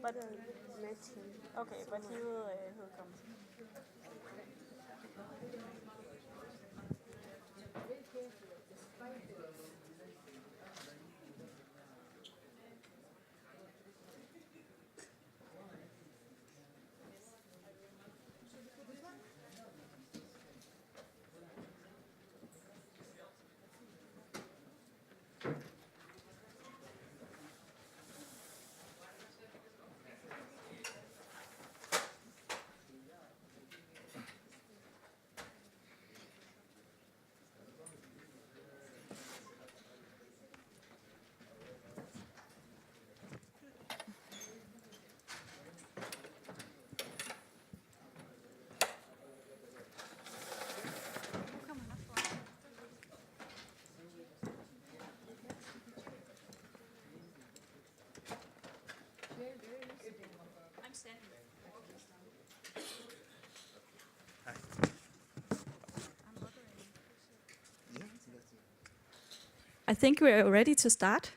But okay, but he'll come. I'm standing. I think we're ready to start.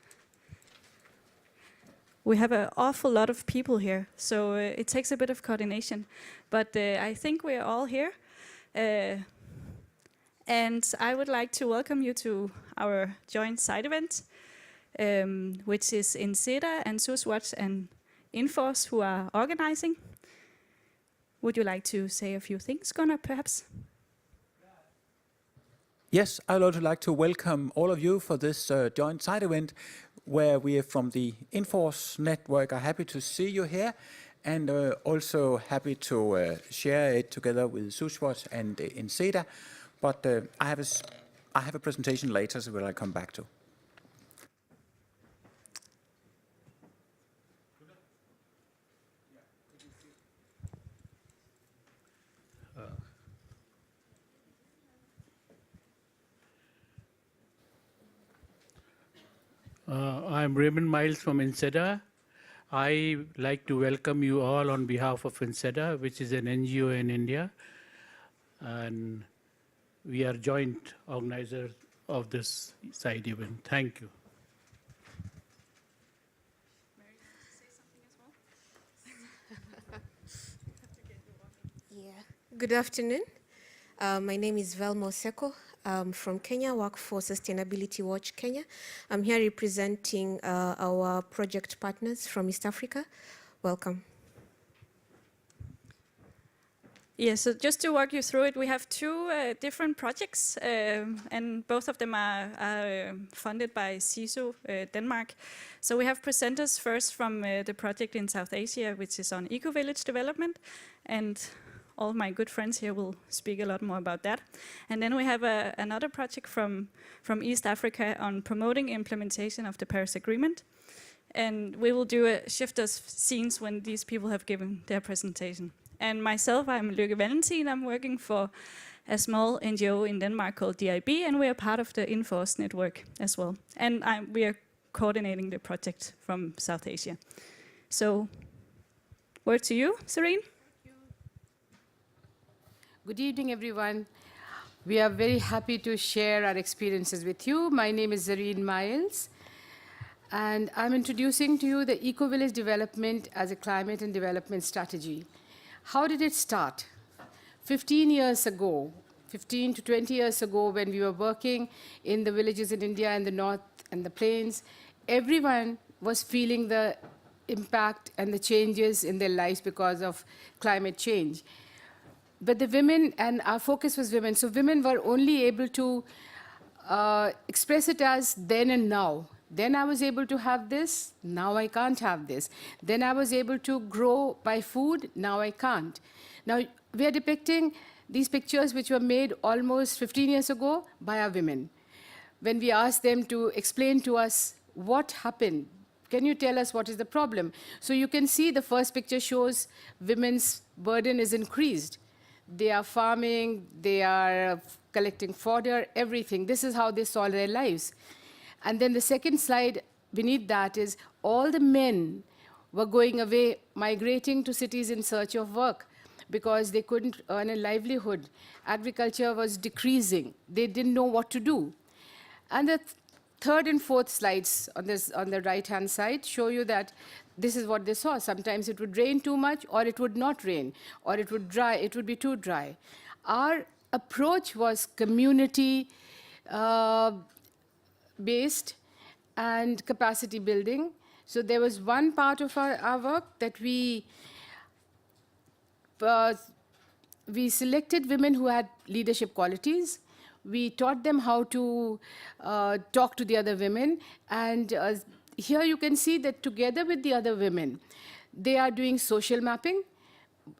We have an awful lot of people here, so it takes a bit of coordination. But I think we're all here. And I would like to welcome you to our joint side event, which is INSEDA and SusWatch and INFORSE who are organizing. Would you like to say a few things, Gunnar, perhaps? Yes, I would also like to welcome all of you for this joint side event where we are from the INFORSE network are happy to see you here and also happy to share it together with SusWatch and INSEDA. But I have a presentation later, so I'll come back to. I'm Raymond Miles from INSEDA. I like to welcome you all on behalf of INSEDA, which is an NGO in India. And we are joint organizers of this side event. Thank you. Mary, you want to say something as well? Yeah. Good afternoon. My name is Velmo Seko. I'm from Kenya, work for Sustainability Watch Kenya. I'm here representing our project partners from East Africa. Welcome. Yeah, so just to walk you through it, we have two different projects, and both of them are funded by CISO Denmark. So we have presenters first from the project in South Asia, which is on EcoVillage Development, and all my good friends here will speak a lot more about that. And then we have another project from East Africa on promoting implementation of the Paris Agreement. And we will do a shift of scenes when these people have given their presentation. And myself, I'm Lykke Valentin. I'm working for a small NGO in Denmark called DIB, and we are part of the INFORSE network as well. And we are coordinating the project from South Asia. So, word to you, Serene. Good evening, everyone. We are very happy to share our experiences with you. My name is Z.Myles, and I'm introducing to you the EcoVillage Development as a climate and development strategy. How did it start? 15 years ago, 15 to 20 years ago, when we were working in the villages in India and the north and the plains, everyone was feeling the impact and the changes in their lives because of climate change. But the women, and our focus was women, so women were only able to express it as then and now. Then I was able to have this, now I can't have this. Then I was able to grow by food, now I can't. Now, we are depicting these pictures which were made almost 15 years ago by our women. When we asked them to explain to us what happened, can you tell us what is the problem? So you can see the first picture shows women's burden is increased. They are farming, they are collecting fodder, everything. This is how they saw their lives. And then the second slide beneath that is all the men were going away, migrating to cities in search of work because they couldn't earn a livelihood. Agriculture was decreasing. They didn't know what to do. And the third and fourth slides on the right-hand side show you that this is what they saw. Sometimes it would rain too much, or it would not rain, or it would dry. It would be too dry. Our approach was community based and capacity building. So there was one part of our work that we selected women who had leadership qualities. We taught them how to talk to the other women. And here you can see that together with the other women, they are doing social mapping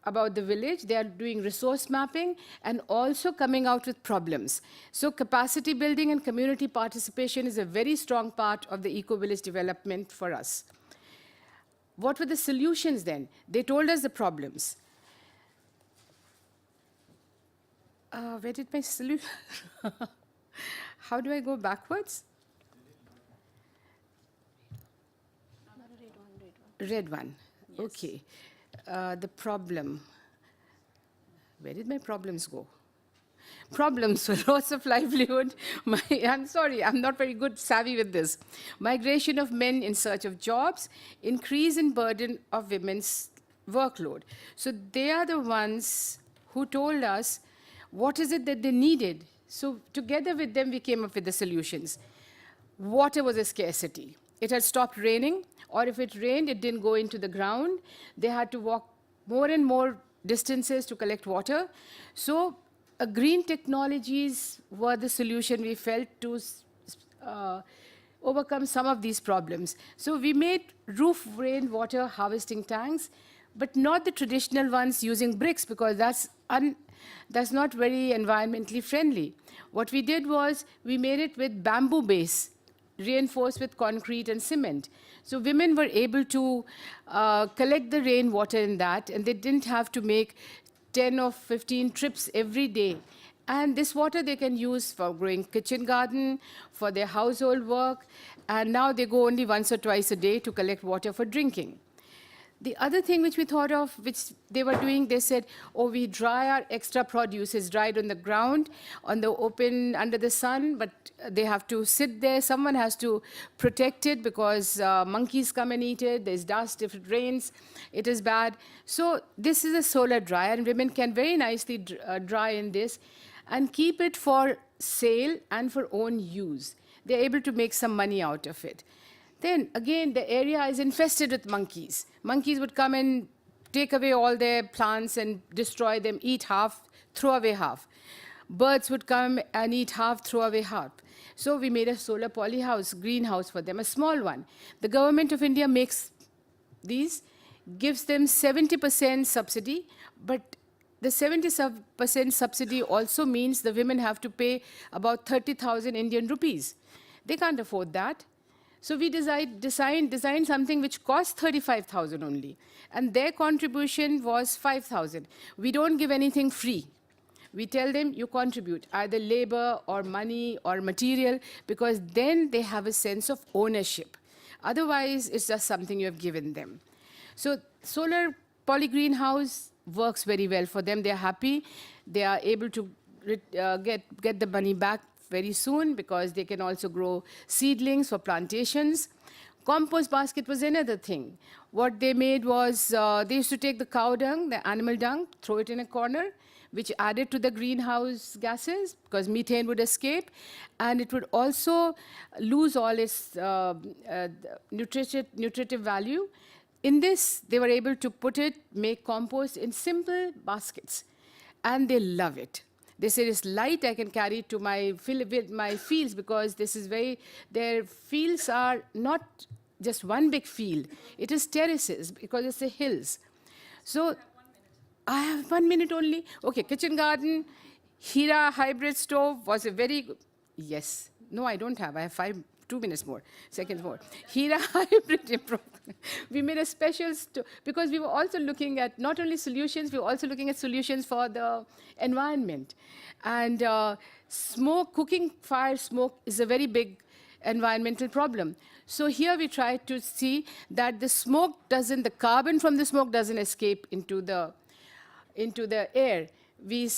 about the village. They are doing resource mapping and also coming out with problems. So capacity building and community participation is a very strong part of the EcoVillage development for us. What were the solutions then? They told us the problems. Where did my solution? How do I go backwards? Red one. Yes. Okay. The problem. Where did my problems go? Problems for loss of livelihood. I'm sorry, I'm not very good savvy with this. Migration of men in search of jobs, increase in burden of women's workload. So they are the ones who told us what is it that they needed. So together with them, we came up with the solutions. Water was a scarcity. It had stopped raining, or if it rained, it didn't go into the ground. They had to walk more and more distances to collect water. So green technologies were the solution we felt to overcome some of these problems. So we made roof rainwater harvesting tanks, but not the traditional ones using bricks, because that's not very environmentally friendly. What we did was we made it with bamboo base, reinforced with concrete and cement. So women were able to collect the rainwater in that, and they didn't have to make 10 or 15 trips every day. And this water they can use for growing kitchen garden, for their household work, and now they go only once or twice a day to collect water for drinking. The other thing which we thought of, which they were doing, they said, oh, we dry our extra produce. It's dried on the ground, on the open, under the sun, but they have to sit there. Someone has to protect it because monkeys come and eat it. There's dust. If it rains, it is bad. So this is a solar dryer, and women can very nicely dry in this and keep it for sale and for own use. They're able to make some money out of it. Then, again, the area is infested with monkeys. Monkeys would come and take away all their plants and destroy them, eat half, throw away half. Birds would come and eat half, throw away half. So we made a solar polyhouse, greenhouse for them, a small one. The government of India makes these, gives them 70% subsidy, but the 70% subsidy also means the women have to pay about 30,000 Indian rupees. They can't afford that. So we designed something which cost 35,000 only, and their contribution was 5,000. We don't give anything free. We tell them you contribute, either labor or money or material, because then they have a sense of ownership. Otherwise, it's just something you have given them. So solar poly greenhouse works very well for them. They're happy. They are able to get the money back very soon, because they can also grow seedlings for plantations. Compost basket was another thing. What they made was they used to take the cow dung, the animal dung, throw it in a corner, which added to the greenhouse gases, because methane would escape, and it would also lose all its nutritive value. In this, they were able to make compost in simple baskets, and they love it. They said it's light, I can carry it to my fields, because their fields are not just one big field. It is terraces, because it's the hills. So I have 1 minute only. Okay, kitchen garden, Hira hybrid stove was a very good, yes. No, I don't have, I have 2 minutes more, seconds more. Hira hybrid improvement. We made a special, because we were also looking at not only solutions, we were also looking at solutions for the environment. And cooking fire smoke is a very big environmental problem. So here we tried to see that the carbon from the smoke doesn't escape into the air. We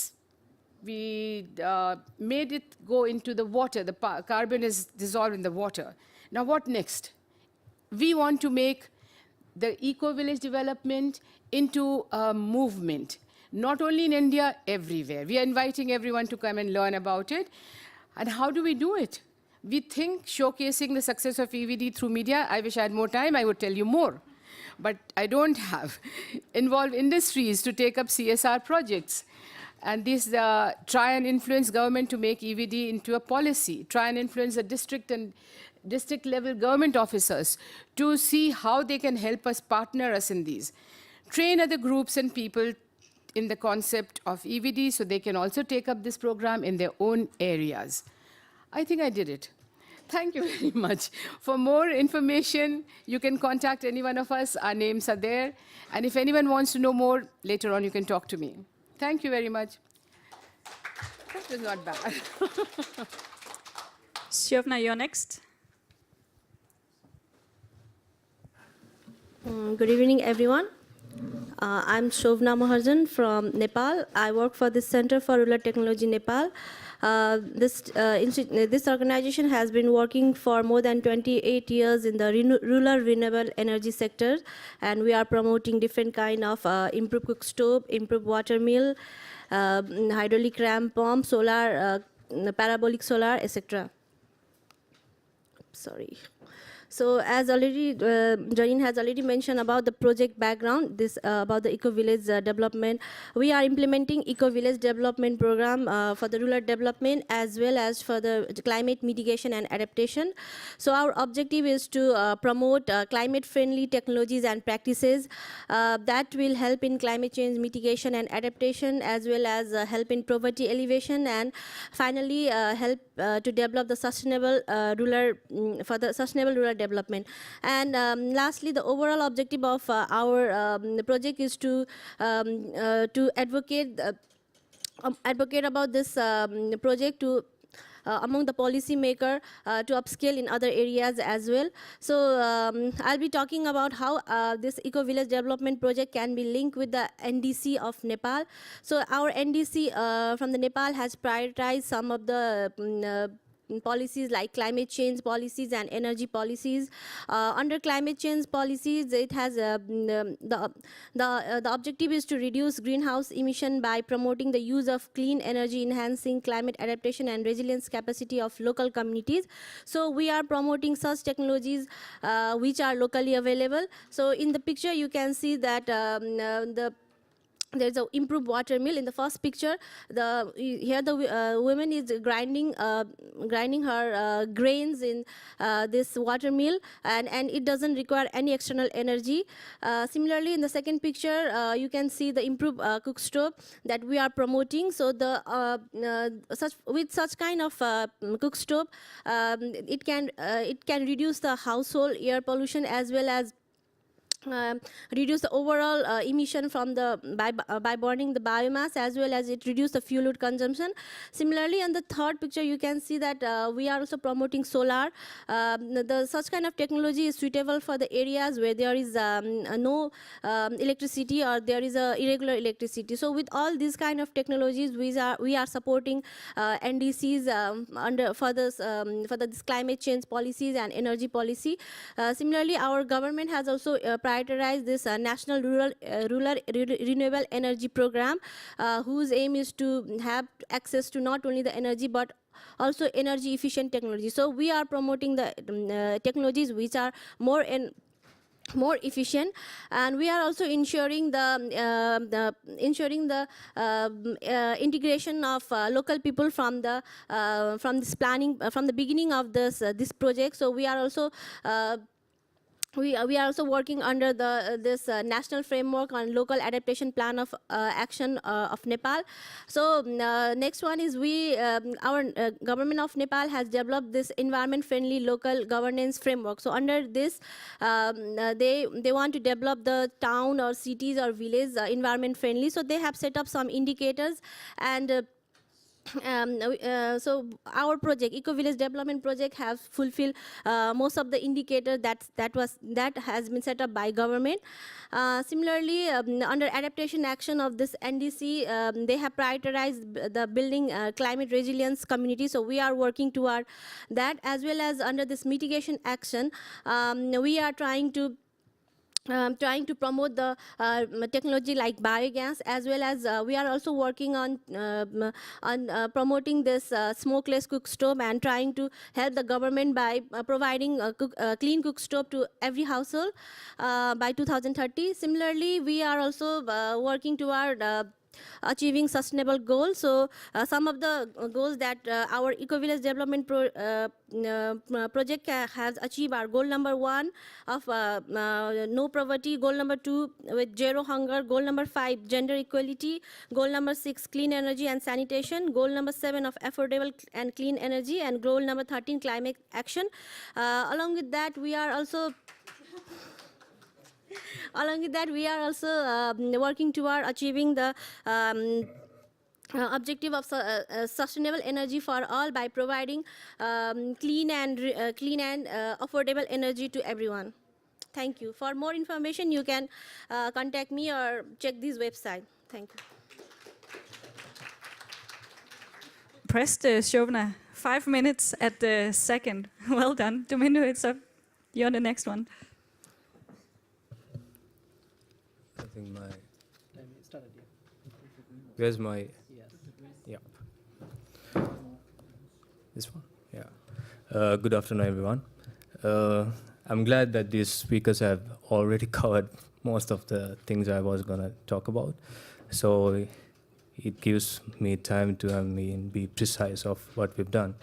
made it go into the water. The carbon is dissolved in the water. Now what next? We want to make the eco-village development into a movement, not only in India, everywhere. We are inviting everyone to come and learn about it. And how do we do it? We think showcasing the success of EVD through media. I wish I had more time, I would tell you more. But I don't have. Involve industries to take up CSR projects. And this try and influence government to make EVD into a policy. Try and influence the district and district level government officers to see how they can help us, partner us in these. Train other groups and people in the concept of EVD so they can also take up this program in their own areas. I think I did it. Thank you very much. For more information, you can contact any one of us. Our names are there. And if anyone wants to know more, later on you can talk to me. Thank you very much. That was not bad. Shobna, you're next. Good evening, everyone. I'm S.Maharjan from Nepal. I work for the Center for Rural Technology, Nepal. This organization has been working for more than 28 years in the rural renewable energy sector, and we are promoting different kind of improved cook stove, improved water mill, hydraulic ram pump, solar, parabolic solar, etc. Sorry. So as already, Jareen has already mentioned about the project background, about the EcoVillage development. We are implementing EcoVillage development program for the rural development as well as for the climate mitigation and adaptation. So our objective is to promote climate-friendly technologies and practices that will help in climate change mitigation and adaptation, as well as help in poverty alleviation, and finally help to develop the sustainable rural development. And lastly, the overall objective of our project is to advocate about this project to among the policymaker to upscale in other areas as well. So I'll be talking about how this EcoVillage development project can be linked with the NDC of Nepal. So our NDC from the Nepal has prioritized some of the policies like climate change policies and energy policies. Under climate change policies, it has the objective is to reduce greenhouse emission by promoting the use of clean energy, enhancing climate adaptation and resilience capacity of local communities. So we are promoting such technologies which are locally available. So in the picture you can see that there's an improved water mill. In the first picture, here the woman is grinding her grains in this water mill, and it doesn't require any external energy. Similarly, in the second picture, you can see the improved cook stove that we are promoting. So with such kind of cook stove, it can reduce the household air pollution as well as reduce the overall emission from by burning the biomass, as well as it reduce the fuel wood consumption. Similarly, in the third picture, you can see that we are also promoting solar. Such kind of technology is suitable for the areas where there is no electricity or there is irregular electricity. So with all these kind of technologies, we are supporting NDCs for this climate change policies and energy policy. Similarly, our government has also prioritize this national rural renewable energy program, whose aim is to have access to not only the energy but also energy efficient technology. So we are promoting the technologies which are more efficient, and we are also ensuring the integration of local people from this planning from the beginning of this project. So we are also we are also working under this national framework on local adaptation plan of action of Nepal. So next one is our government of Nepal has developed this environment-friendly local governance framework. So under this, they want to develop the town or cities or villages environment-friendly. So they have set up some indicators, and so our project, EcoVillage Development Project, has fulfilled most of the indicators that has been set up by government. Similarly, under adaptation action of this NDC, they have prioritized the building climate resilience community. So we are working toward that, as well as under this mitigation action, we are trying to trying to promote the technology like biogas, as well as we are also working on promoting this smokeless cook stove and trying to help the government by providing clean cook stove to every household by 2030. Similarly, we are also working toward achieving sustainable goals. So some of the goals that our EcoVillage Development project has achieved are goal number 1 of no poverty, goal number 2 with zero hunger, goal number 5 gender equality, goal number 6 clean energy and sanitation, goal number 7 of affordable and clean energy, and goal number 13 climate action. Along with that, we are also working toward achieving the objective of sustainable energy for all by providing clean and affordable energy to everyone. Thank you. For more information, you can contact me or check this website. Thank you. Pressed, Shobna. 5 minutes at the second. Well done. Domingo, it's up. You're on the next one. I think my. Where's my? Yeah. This one. Yeah. Good afternoon, everyone. I'm glad that these speakers have already covered most of the things I was gonna talk about. So it gives me time to be precise of what we've done.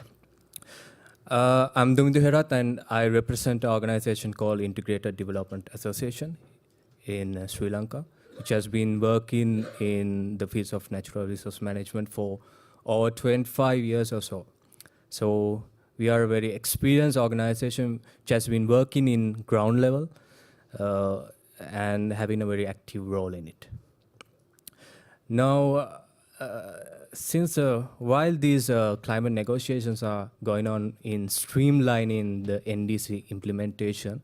I'm D.Herath, and I represent an organization called Integrated Development Association in Sri Lanka, which has been working in the fields of natural resource management for over 25 years or so. So we are a very experienced organization which has been working in ground level and having a very active role in it. Now, while these climate negotiations are going on in streamlining the NDC implementation,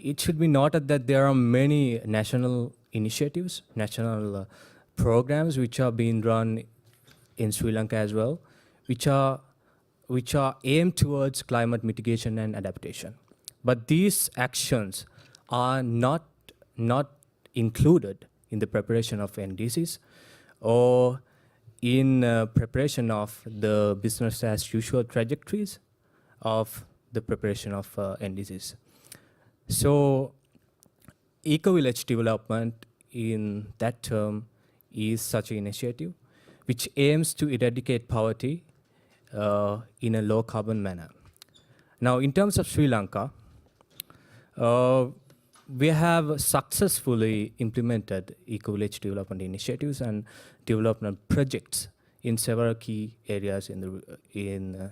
it should be noted that there are many national initiatives, national programs which are being run in Sri Lanka as well, which are aimed towards climate mitigation and adaptation. But these actions are not included in the preparation of NDCs or in preparation of the business as usual trajectories of the preparation of NDCs. So EcoVillage Development in that term is such an initiative which aims to eradicate poverty in a low carbon manner. Now, in terms of Sri Lanka, we have successfully implemented EcoVillage development initiatives and development projects in several key areas in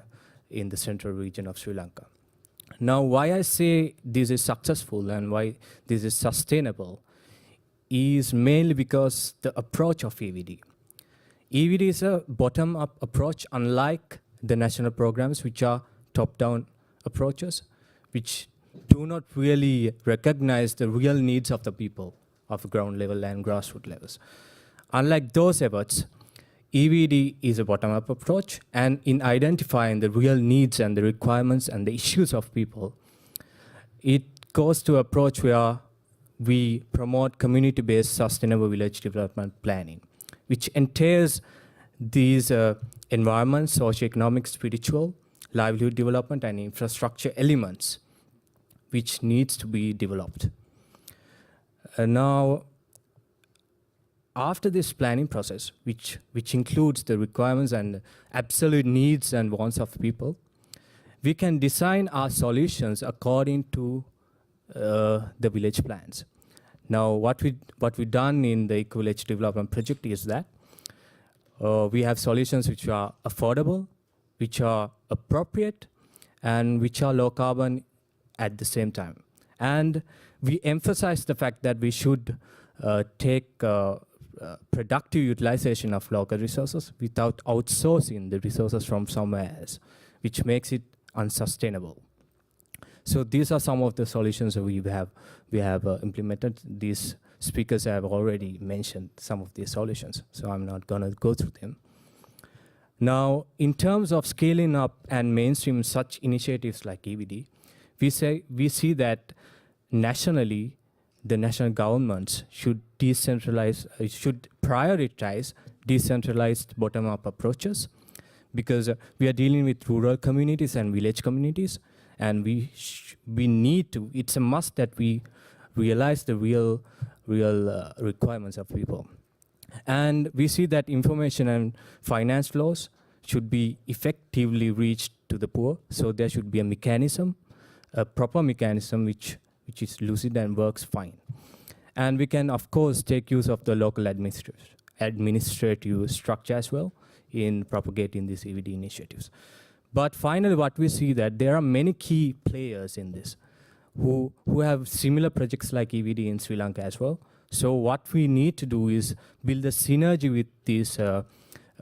the central region of Sri Lanka. Now, why I say this is successful and why this is sustainable is mainly because the approach of EVD. EVD is a bottom-up approach, unlike the national programs, which are top-down approaches, which do not really recognize the real needs of the people of ground level and grassroots levels. Unlike those efforts, EVD is a bottom-up approach, and in identifying the real needs and the requirements and the issues of people, it goes to an approach where we promote community-based sustainable village development planning, which entails these environment, socio-economic, spiritual, livelihood development, and infrastructure elements which needs to be developed. Now, after this planning process, which includes the requirements and absolute needs and wants of people, we can design our solutions according to the village plans. Now, what we've done in the EcoVillage Development Project is that we have solutions which are affordable, which are appropriate, and which are low carbon at the same time. And we emphasize the fact that we should take productive utilization of local resources without outsourcing the resources from somewhere else, which makes it unsustainable. So these are some of the solutions that we have implemented. These speakers have already mentioned some of these solutions, so I'm not going to go through them. Now, in terms of scaling up and mainstream such initiatives like EVD, we see that nationally, the national governments should should prioritize decentralized bottom-up approaches, because we are dealing with rural communities and village communities, and we need to, it's a must that we realize the real requirements of people. And we see that information and finance flows should be effectively reached to the poor, so there should be a mechanism, a proper mechanism which is lucid and works fine. And we can, of course, take use of the local administrative structure as well in propagating these EVD initiatives. But finally, what we see that there are many key players in this who have similar projects like EVD in Sri Lanka as well. So what we need to do is build a synergy with these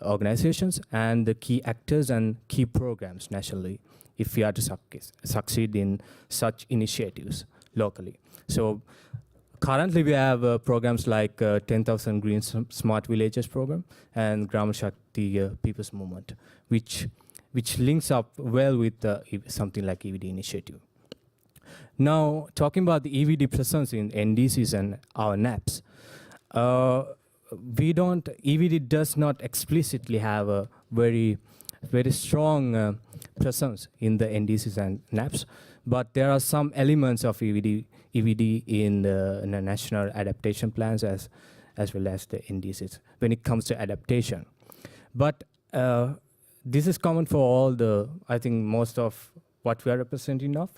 organizations and the key actors and key programs nationally if we are to succeed in such initiatives locally. So currently we have programs like 10,000 Green Smart Villages program and Grameen Shakti People's Movement, which links up well with something like EVD initiative. Now, talking about the EVD presence in NDCs and our NAPs, EVD does not explicitly have a very strong presence in the NDCs and NAPs, but there are some elements of EVD in the national adaptation plans as well as the NDCs when it comes to adaptation. But this is common for all I think most of what we are representing of,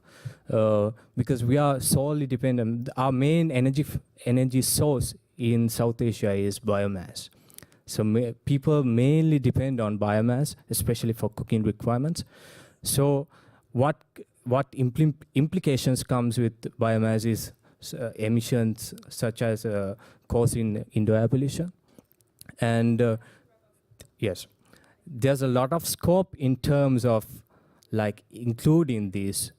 because we are solely dependent. Our main energy source in South Asia is biomass. So people mainly depend on biomass, especially for cooking requirements. So what implications comes with biomass is emissions such as coal in indoor air pollution. And yes, there's a lot of scope in terms of like including these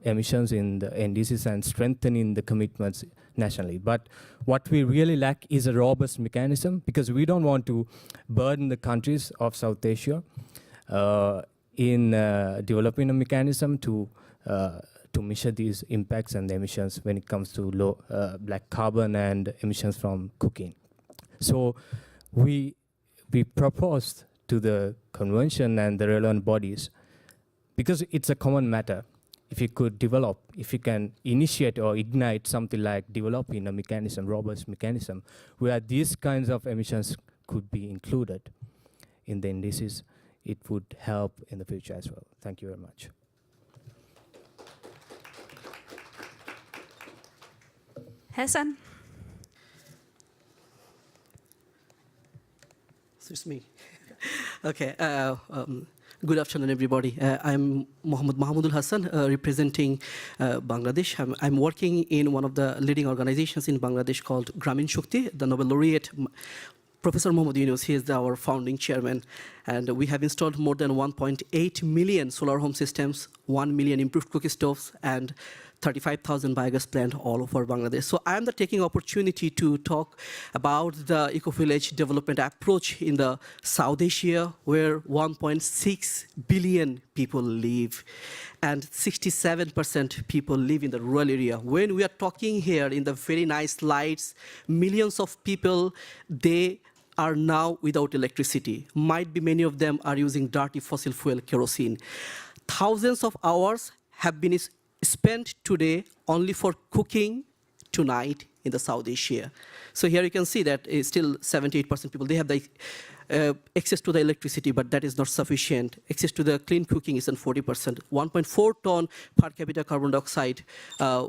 emissions in the NDCs and strengthening the commitments nationally. But what we really lack is a robust mechanism, because we don't want to burden the countries of South Asia in developing a mechanism to measure these impacts and the emissions when it comes to low black carbon and emissions from cooking. So we proposed to the convention and the relevant bodies, because it's a common matter, if you can initiate or ignite something like developing a mechanism, robust mechanism, where these kinds of emissions could be included in the indices, it would help in the future as well. Thank you very much. Hassan? So it's me. Okay. Good afternoon, everybody. I'm Mohammad Hassan, representing Bangladesh. I'm working in one of the leading organizations in Bangladesh called Grameen Shakti. The Nobel laureate, Professor Muhammad Yunus, he is our founding chairman. And we have installed more than 1.8 million solar home systems, 1 million improved cooking stoves, and 35,000 biogas plants all over Bangladesh. So I'm taking opportunity to talk about the EcoVillage development approach in the South Asia, where 1.6 billion people live, and 67% people live in the rural area. When we are talking here in the very nice lights, millions of people, they are now without electricity. Might be many of them are using dirty fossil fuel kerosene. Thousands of hours have been spent today only for cooking tonight in the South Asia. So here you can see that still 78% people, they have the access to the electricity, but that is not sufficient. Access to the clean cooking is on 40%. 1.4 ton per capita carbon dioxide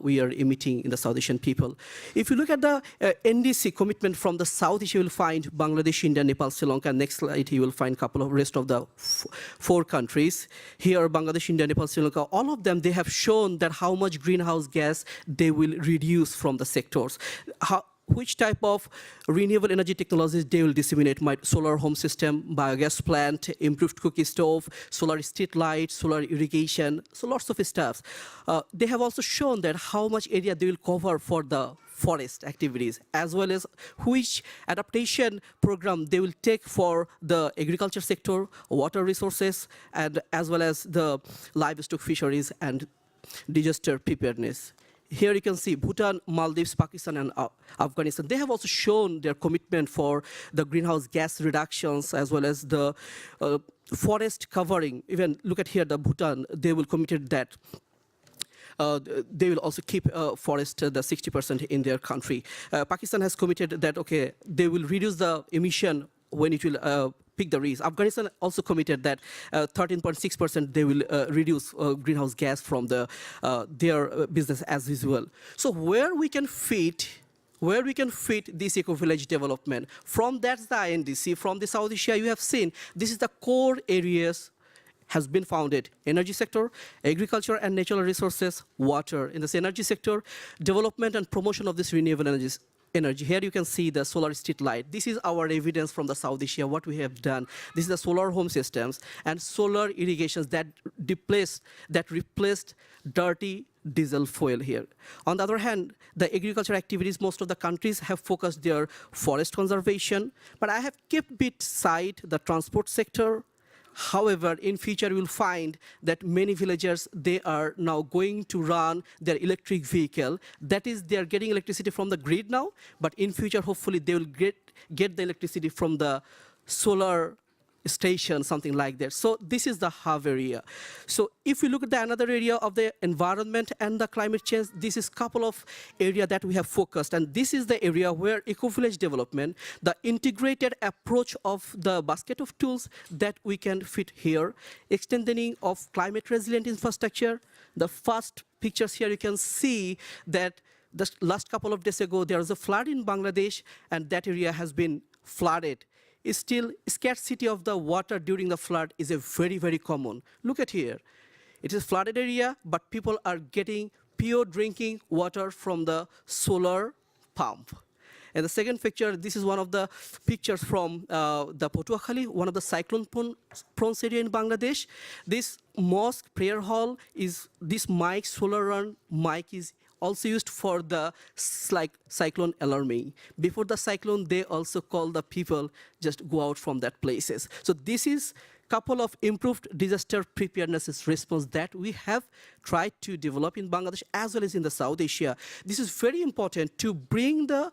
we are emitting in the South Asian people. If you look at the NDC commitment from the South Asia, you will find Bangladesh, India, Nepal, Sri Lanka. Next slide, you will find a couple of rest of the 4 countries. Here, Bangladesh, India, Nepal, Sri Lanka, all of them, they have shown that how much greenhouse gas they will reduce from the sectors. Which type of renewable energy technologies they will disseminate, solar home system, biogas plant, improved cooking stove, solar street light, solar irrigation, so lots of stuff. They have also shown that how much area they will cover for the forest activities, as well as which adaptation program they will take for the agriculture sector, water resources, and as well as the livestock fisheries and disaster preparedness. here you can see Bhutan, Maldives, Pakistan, and Afghanistan. They have also shown their commitment for the greenhouse gas reductions as well as the forest covering. Even look at here, the Bhutan, they will committed that. They will also keep forest the 60% in their country. Pakistan has committed that, okay, they will reduce the emission when it will pick the risk. Afghanistan also committed that 13.6% they will reduce greenhouse gas from their business as usual. So where we can fit this eco-village development, from that's the INDC, from the South Asia you have seen, this is the core areas has been founded: energy sector, agriculture and natural resources, water. In this energy sector, development and promotion of this renewable energy. Here you can see the solar street light. This is our evidence from the South Asia, what we have done. This is the solar home systems and solar irrigations that replaced dirty diesel fuel here. On the other hand, the agriculture activities, most of the countries have focused their forest conservation, but I have kept beside the transport sector. However, in future, we'll find that many villagers, they are now going to run their electric vehicle. That is, they are getting electricity from the grid now, but in future, hopefully, they will get the electricity from the solar station, something like that. So this is the hub area. So if we look at another area of the environment and the climate change, this is couple of area that we have focused. And this is the area where eco-village development, the integrated approach of the basket of tools that we can fit here, extending of climate resilient infrastructure. The first pictures here, you can see that the last couple of days ago, there was a flood in Bangladesh, and that area has been flooded. Still, scarcity of the water during the flood is a very, very common. Look at here. It is a flooded area, but people are getting pure drinking water from the solar pump. And the second picture, this is one of the pictures from the Patuakhali, one of the cyclone-prone area in Bangladesh. This mosque prayer hall is, this mic, solar run mic is also used for the cyclone alarming. Before the cyclone, they also call the people just go out from that places. So this is couple of improved disaster preparedness response that we have tried to develop in Bangladesh as well as in the South Asia. This is very important to bring the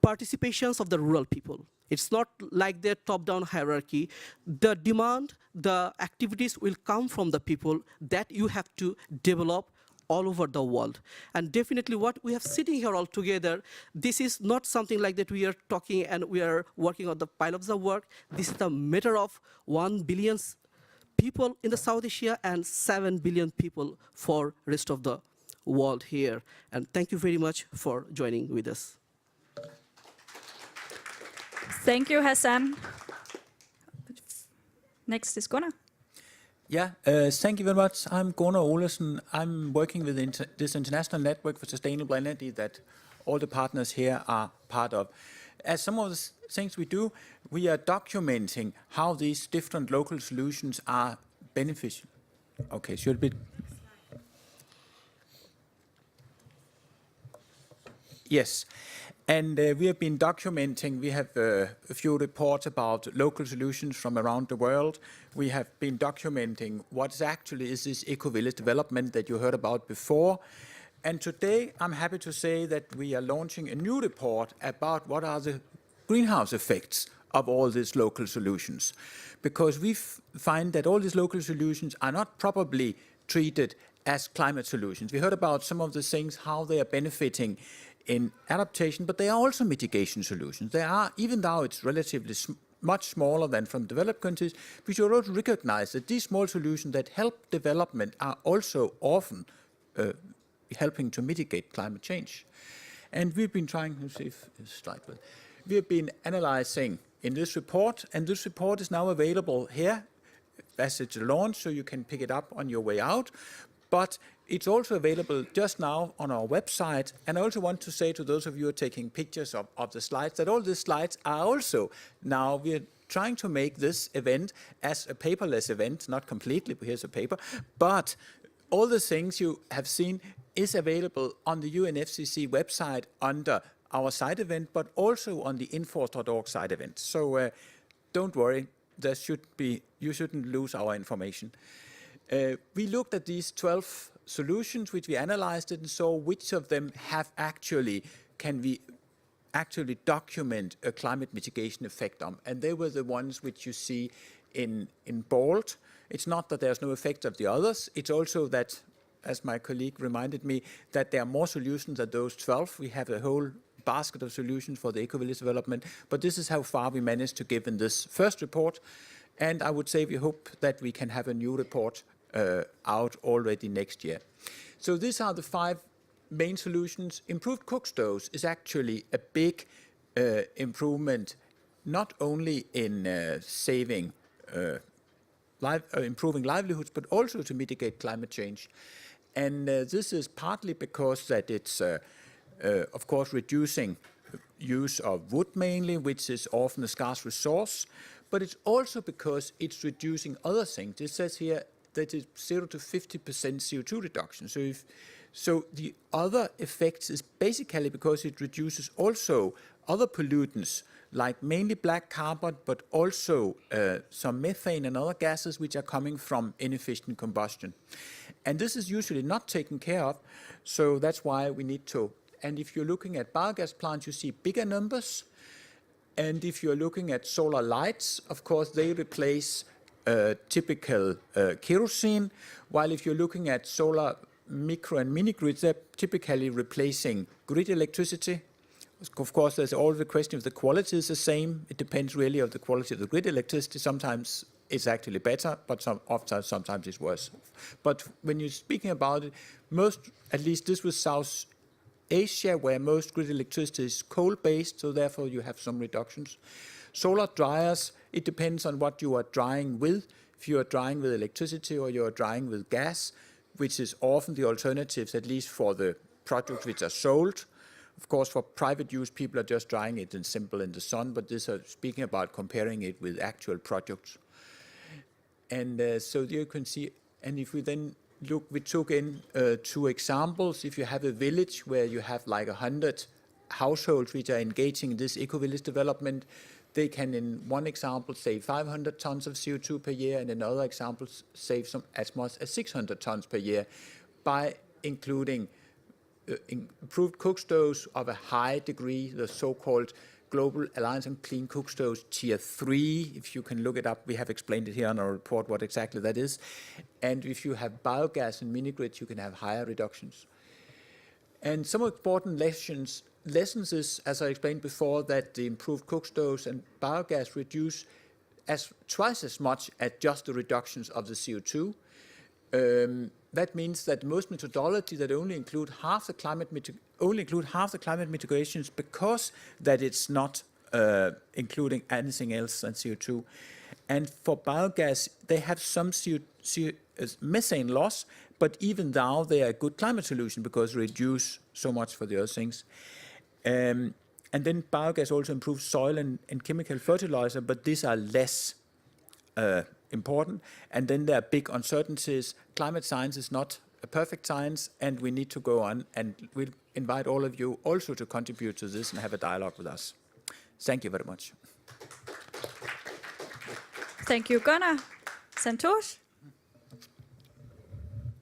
participations of the rural people. It's not like their top-down hierarchy. The demand, the activities will come from the people that you have to develop all over the world. And definitely what we have sitting here all together, this is not something like that we are talking and we are working on the pile of the work. This is the matter of 1 billion people in the South Asia and 7 billion people for rest of the world here. And thank you very much for joining with us. Thank you, Hassan. Next is Gunnar. Yeah, thank you very much. I'm G.B.Olesen. I'm working with this international network for sustainable energy that all the partners here are part of. As some of the things we do, we are documenting how these different local solutions are beneficial. Okay, should be. Yes. And we have been documenting, we have a few reports about local solutions from around the world. We have been documenting what actually is this eco-village development that you heard about before. And today I'm happy to say that we are launching a new report about what are the greenhouse effects of all these local solutions. Because we find that all these local solutions are not properly treated as climate solutions. We heard about some of the things, how they are benefiting in adaptation, but they are also mitigation solutions. They are, even though it's relatively much smaller than from developed countries, we should also recognize that these small solutions that help development are also often helping to mitigate climate change. And we've been trying to see if this slide will. We have been analyzing in this report, and this report is now available here as it's launched, so you can pick it up on your way out. But it's also available just now on our website. And I also want to say to those of you who are taking pictures of the slides that all these slides are also now, we're trying to make this event as a paperless event, not completely, but here's a paper, but all the things you have seen is available on the UNFCCC website under our side event, but also on the INFORSE.org side event. So don't worry, you shouldn't lose our information. We looked at these 12 solutions which we analyzed and saw which of them can we actually document a climate mitigation effect on. And they were the ones which you see in bold. It's not that there's no effect of the others. It's also that, as my colleague reminded me, that there are more solutions than those 12. We have a whole basket of solutions for the EcoVillage development, but this is how far we managed to give in this first report. And I would say we hope that we can have a new report out already next year. So these are the 5 main solutions. Improved cook stoves is actually a big improvement, not only in improving livelihoods, but also to mitigate climate change. And this is partly because that it's, of course, reducing use of wood mainly, which is often a scarce resource, but it's also because it's reducing other things. It says here that it's 0 to 50% CO2 reduction. So the other effects is basically because it reduces also other pollutants, like mainly black carbon, but also some methane and other gases which are coming from inefficient combustion. And this is usually not taken care of, so that's why we need to. And if you're looking at biogas plants, you see bigger numbers. And if you're looking at solar lights, of course, they replace typical kerosene, while if you're looking at solar micro and mini grids, they're typically replacing grid electricity. Of course, there's always the question if the quality is the same. It depends really on the quality of the grid electricity. Sometimes it's actually better, but sometimes it's worse. But when you're speaking about it, at least this was South Asia, where most grid electricity is coal-based, so therefore you have some reductions. Solar dryers, it depends on what you are drying with. If you are drying with electricity or you are drying with gas, which is often the alternatives, at least for the products which are sold. Of course, for private use, people are just drying it in the sun, but this is speaking about comparing it with actual products. And so you can see, and if we then look, we took in 2 examples. If you have a village where you have like 100 households which are engaging in this eco-village development, they can, in one example, save 500 tons of CO2 per year, and in other examples, save as much as 600 tons per year by including improved cook stoves of a high degree, the so-called Global Alliance on Clean Cook Stoves Tier 3. If you can look it up, we have explained it here on our report what exactly that is. And if you have biogas and mini-grids, you can have higher reductions. And some important lessons is, as I explained before, that the improved cook stoves and biogas reduce twice as much as just the reductions of the CO2. That means that most methodologies that only include half the climate mitigations because that it's not including anything else than CO2. And for biogas, they have some methane loss, but even now they are a good climate solution because they reduce so much for the other things. And then biogas also improves soil and chemical fertilizer, but these are less important. And then there are big uncertainties. Climate science is not a perfect science, and we need to go on. And we'll invite all of you also to contribute to this and have a dialogue with us. Thank you very much. Thank you, Gunnar. Santosh?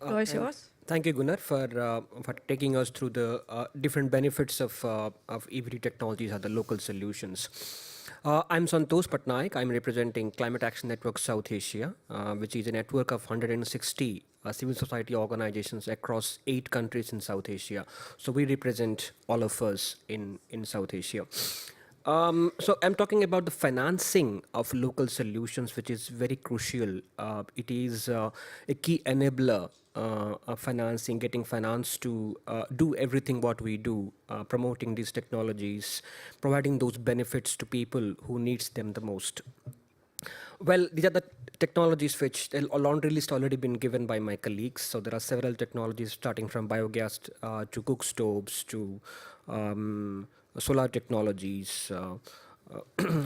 The floor is yours. Thank you, Gunnar, for taking us through the different benefits of EVD technologies and the local solutions. I'm Santosh Patnaik. I'm representing Climate Action Network South Asia, which is a network of 160 civil society organizations across 8 countries in South Asia. So we represent all of us in South Asia. So I'm talking about the financing of local solutions, which is very crucial. It is a key enabler of financing, getting finance to do everything what we do, promoting these technologies, providing those benefits to people who needs them the most. Well, these are the technologies which a laundry list already been given by my colleagues. So there are several technologies starting from biogas to cook stoves to solar technologies.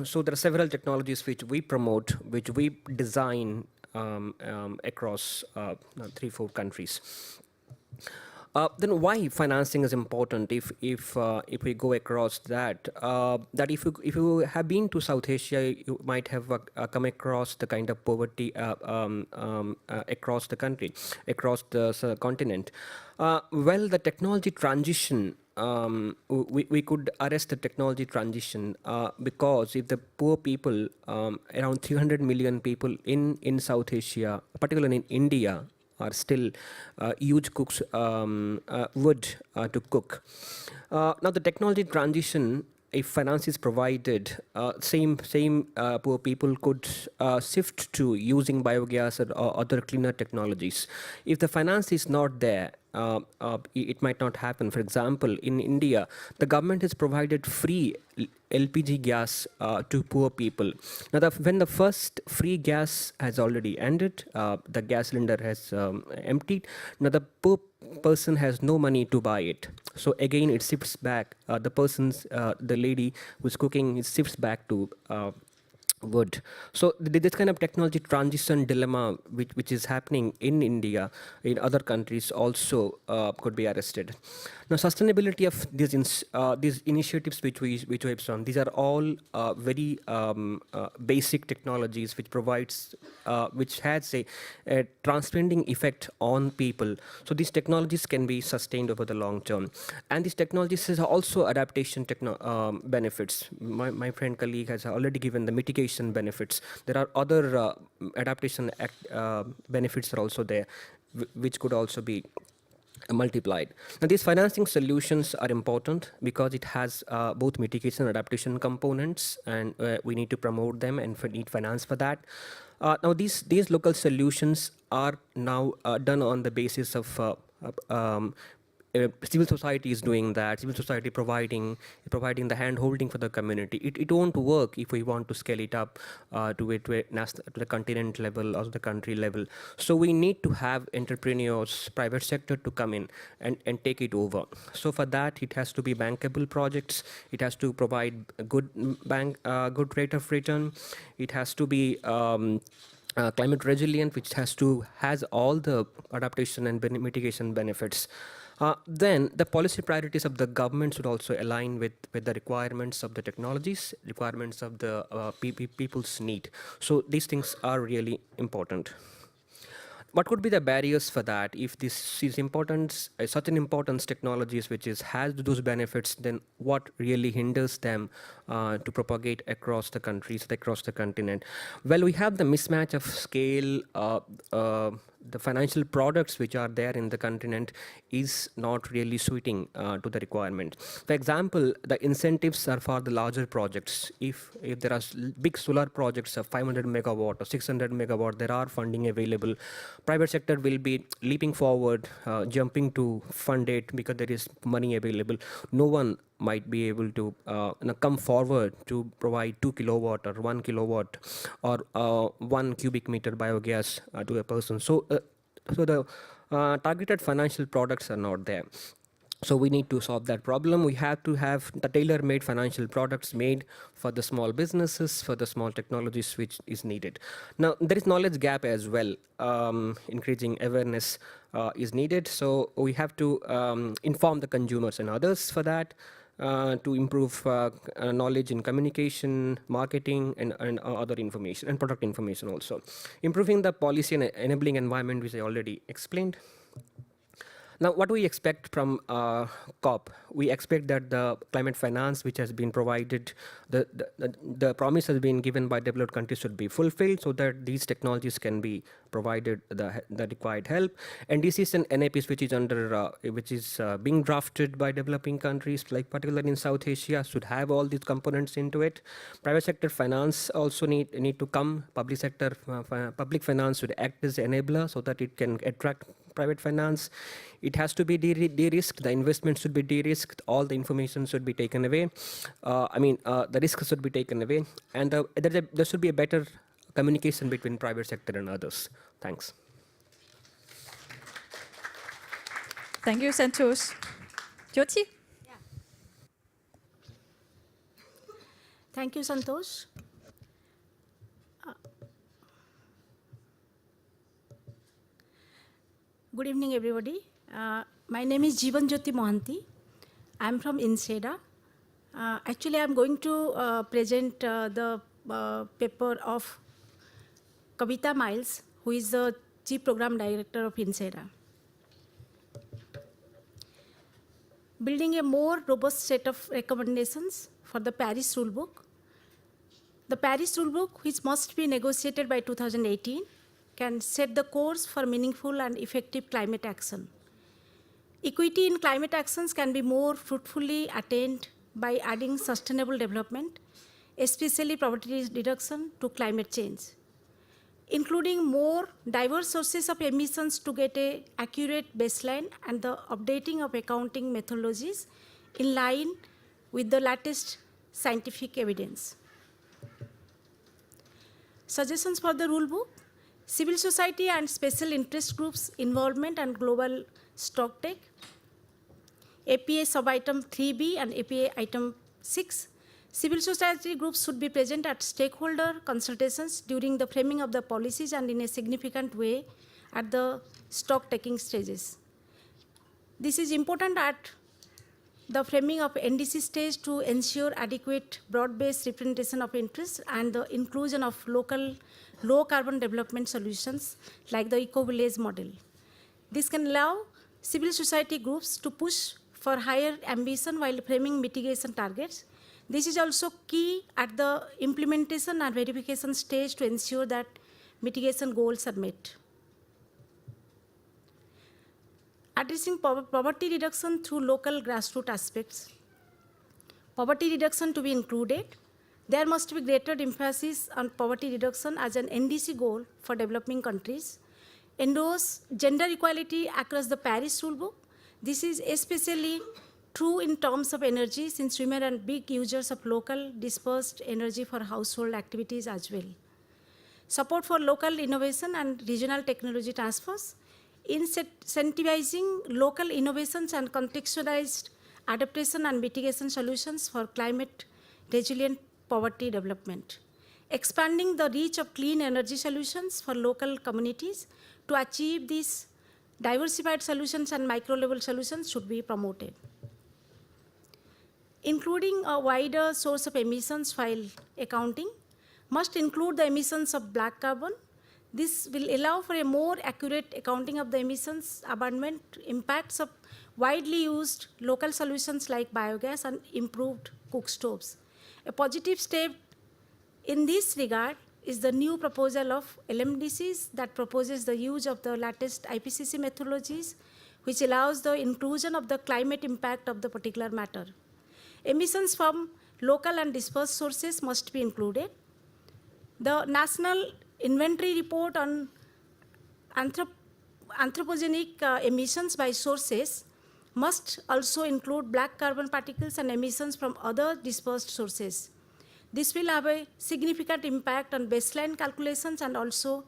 So there are several technologies which we promote, which we design across 3-4 countries. Then why financing is important if we go across that? That if you have been to South Asia, you might have come across the kind of poverty across the country, across the continent. Well, the technology transition, we could arrest the technology transition because if the poor people, around 300 million people in South Asia, particularly in India, are still huge cooks wood to cook. Now the technology transition, if finance is provided, same poor people could shift to using biogas or other cleaner technologies. If the finance is not there, it might not happen. For example, in India, the government has provided free LPG gas to poor people. Now, when the first free gas has already ended, the gas cylinder has emptied. Now, the poor person has no money to buy it. So again, it shifts back. The lady who's cooking, it shifts back to wood. So this kind of technology transition dilemma, which is happening in India, in other countries also could be arrested. Now, sustainability of these initiatives which we have done, these are all very basic technologies which provides, which has a transcending effect on people. So these technologies can be sustained over the long term, and these technologies has also adaptation benefits. My friend colleague has already given the mitigation benefits. There are other adaptation benefits are also there, which could also be multiplied. Now, these financing solutions are important because it has both mitigation and adaptation components, and we need to promote them and need finance for that. Now, these local solutions are now done on the basis of civil society is doing that. Civil society providing the hand holding for the community. It won't work if we want to scale it up to the continent level or the country level. So we need to have entrepreneurs, private sector to come in and take it over. So for that, it has to be bankable projects. It has to provide a good rate of return. It has to be climate resilient, which has all the adaptation and mitigation benefits. Then the policy priorities of the government should also align with the requirements of the technologies, requirements of the people's need. So these things are really important. What could be the barriers for that? If this is important, such an importance technologies which has those benefits, then what really hinders them to propagate across the countries, across the continent? Well, we have the mismatch of scale. The financial products which are there in the continent is not really suiting to the requirement. For example, the incentives are for the larger projects. If there are big solar projects of 500 megawatt or 600 megawatt, there are funding available. Private sector will be leaping forward, jumping to fund it because there is money available. No one might be able to come forward to provide 2 kilowatt or 1 kilowatt or 1 cubic meter biogas to a person. So the targeted financial products are not there. So we need to solve that problem. We have to have the tailor-made financial products made for the small businesses, for the small technologies which is needed. Now, there is knowledge gap as well. Increasing awareness is needed. So we have to inform the consumers and others for that. To improve knowledge in communication, marketing, and other information, and product information also. Improving the policy and enabling environment, which I already explained. Now, what do we expect from COP? We expect that the climate finance, which has been provided, the promise has been given by developed countries should be fulfilled so that these technologies can be provided the required help. NDCs and NAPs, which is being drafted by developing countries, like particularly in South Asia, should have all these components into it. Private sector finance also need to come. Public sector public finance should act as an enabler so that it can attract private finance. It has to be de-risked. The investment should be de-risked. All the information should be taken away. The risks should be taken away, and there should be a better communication between private sector and others. Thanks. Thank you, Santosh. Jyoti? Yeah. Thank you, Santosh. Good evening, everybody. My name is Jeevanjyoti Mohanty. I'm from INSEDA. Actually, I'm going to present the paper of K.Myles, who is the Chief Program Director of INSEDA. Building a more robust set of recommendations for the Paris Rulebook. The Paris Rulebook, which must be negotiated by 2018, can set the course for meaningful and effective climate action. Equity in climate actions can be more fruitfully attained by adding sustainable development, especially poverty reduction, to climate change, including more diverse sources of emissions to get an accurate baseline and the updating of accounting methodologies in line with the latest scientific evidence. Suggestions for the rulebook: civil society and special interest groups involvement and global stocktake, APA sub-item 3B and APA item 6. Civil society groups should be present at stakeholder consultations during the framing of the policies and in a significant way at the stock-taking stages. This is important at the framing of NDC stage to ensure adequate broad-based representation of interests and the inclusion of local low-carbon development solutions like the EcoVillage model. This can allow civil society groups to push for higher ambition while framing mitigation targets. This is also key at the implementation and verification stage to ensure that mitigation goals are met. Addressing poverty reduction through local grassroots aspects. Poverty reduction to be included. There must be greater emphasis on poverty reduction as an NDC goal for developing countries. Endorse gender equality across the Paris Rulebook. This is especially true in terms of energy, since women are big users of local dispersed energy for household activities as well. Support for local innovation and regional technology transfers. Incentivizing local innovations and contextualized adaptation and mitigation solutions for climate resilient poverty development. Expanding the reach of clean energy solutions for local communities. To achieve these, diversified solutions and micro-level solutions should be promoted. Including a wider source of emissions while accounting must include the emissions of black carbon. This will allow for a more accurate accounting of the emissions abatement impacts of widely used local solutions like biogas and improved cook stoves. A positive step in this regard is the new proposal of LMDCs that proposes the use of the latest IPCC methodologies, which allows the inclusion of the climate impact of the particular matter. Emissions from local and dispersed sources must be included. The National Inventory Report on anthropogenic emissions by sources must also include black carbon particles and emissions from other dispersed sources. This will have a significant impact on baseline calculations and also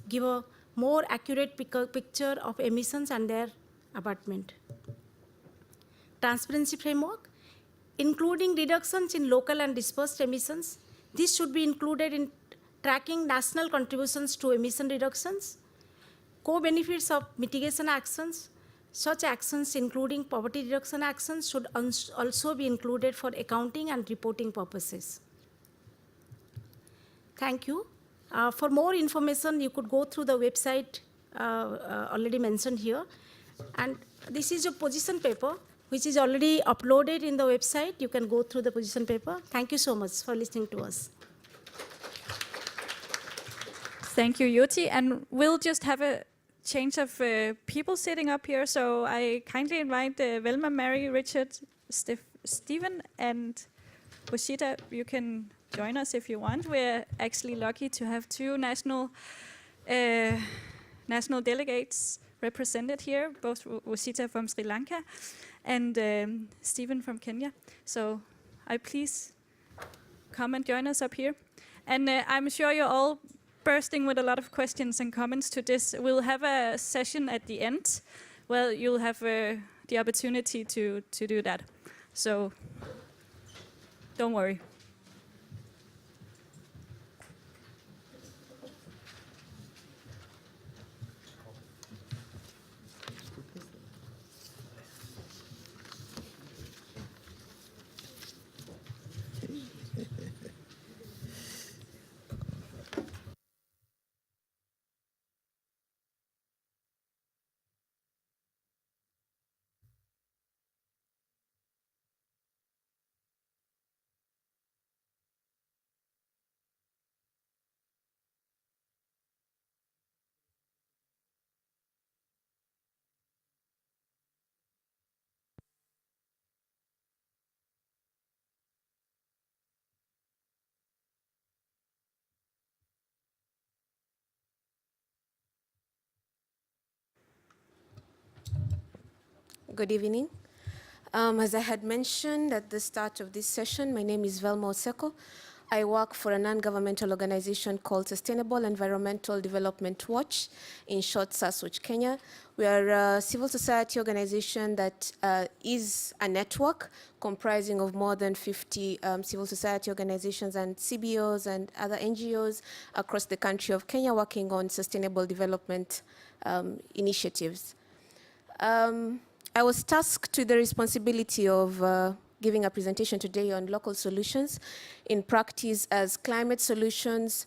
give a more accurate picture of emissions and their abatement. Transparency framework, including reductions in local and dispersed emissions. This should be included in tracking national contributions to emission reductions, co-benefits of mitigation actions. Such actions, including poverty reduction actions, should also be included for accounting and reporting purposes. Thank you. For more information, you could go through the website already mentioned here. And this is your position paper, which is already uploaded in the website. You can go through the position paper. Thank you so much for listening to us. Thank you, Yoti. And we'll just have a change of people sitting up here. So I kindly invite Velma, Mary, Richard, Stephen, and Rosita. You can join us if you want. We're actually lucky to have two national delegates represented here, both Rosita from Sri Lanka and Stephen from Kenya. So I please come and join us up here. And I'm sure you're all bursting with a lot of questions and comments to this. We'll have a session at the end where you'll have the opportunity to do that. So don't worry. Good evening. As I had mentioned at the start of this session, my name is Velma Oseko. I work for a non-governmental organization called Sustainable Environmental Development Watch, in short SusWatch Kenya. We are a civil society organization that is a network comprising of more than 50 civil society organizations and CBOs and other NGOs across the country of Kenya working on sustainable development initiatives. I was tasked with the responsibility of giving a presentation today on local solutions in practice as climate solutions,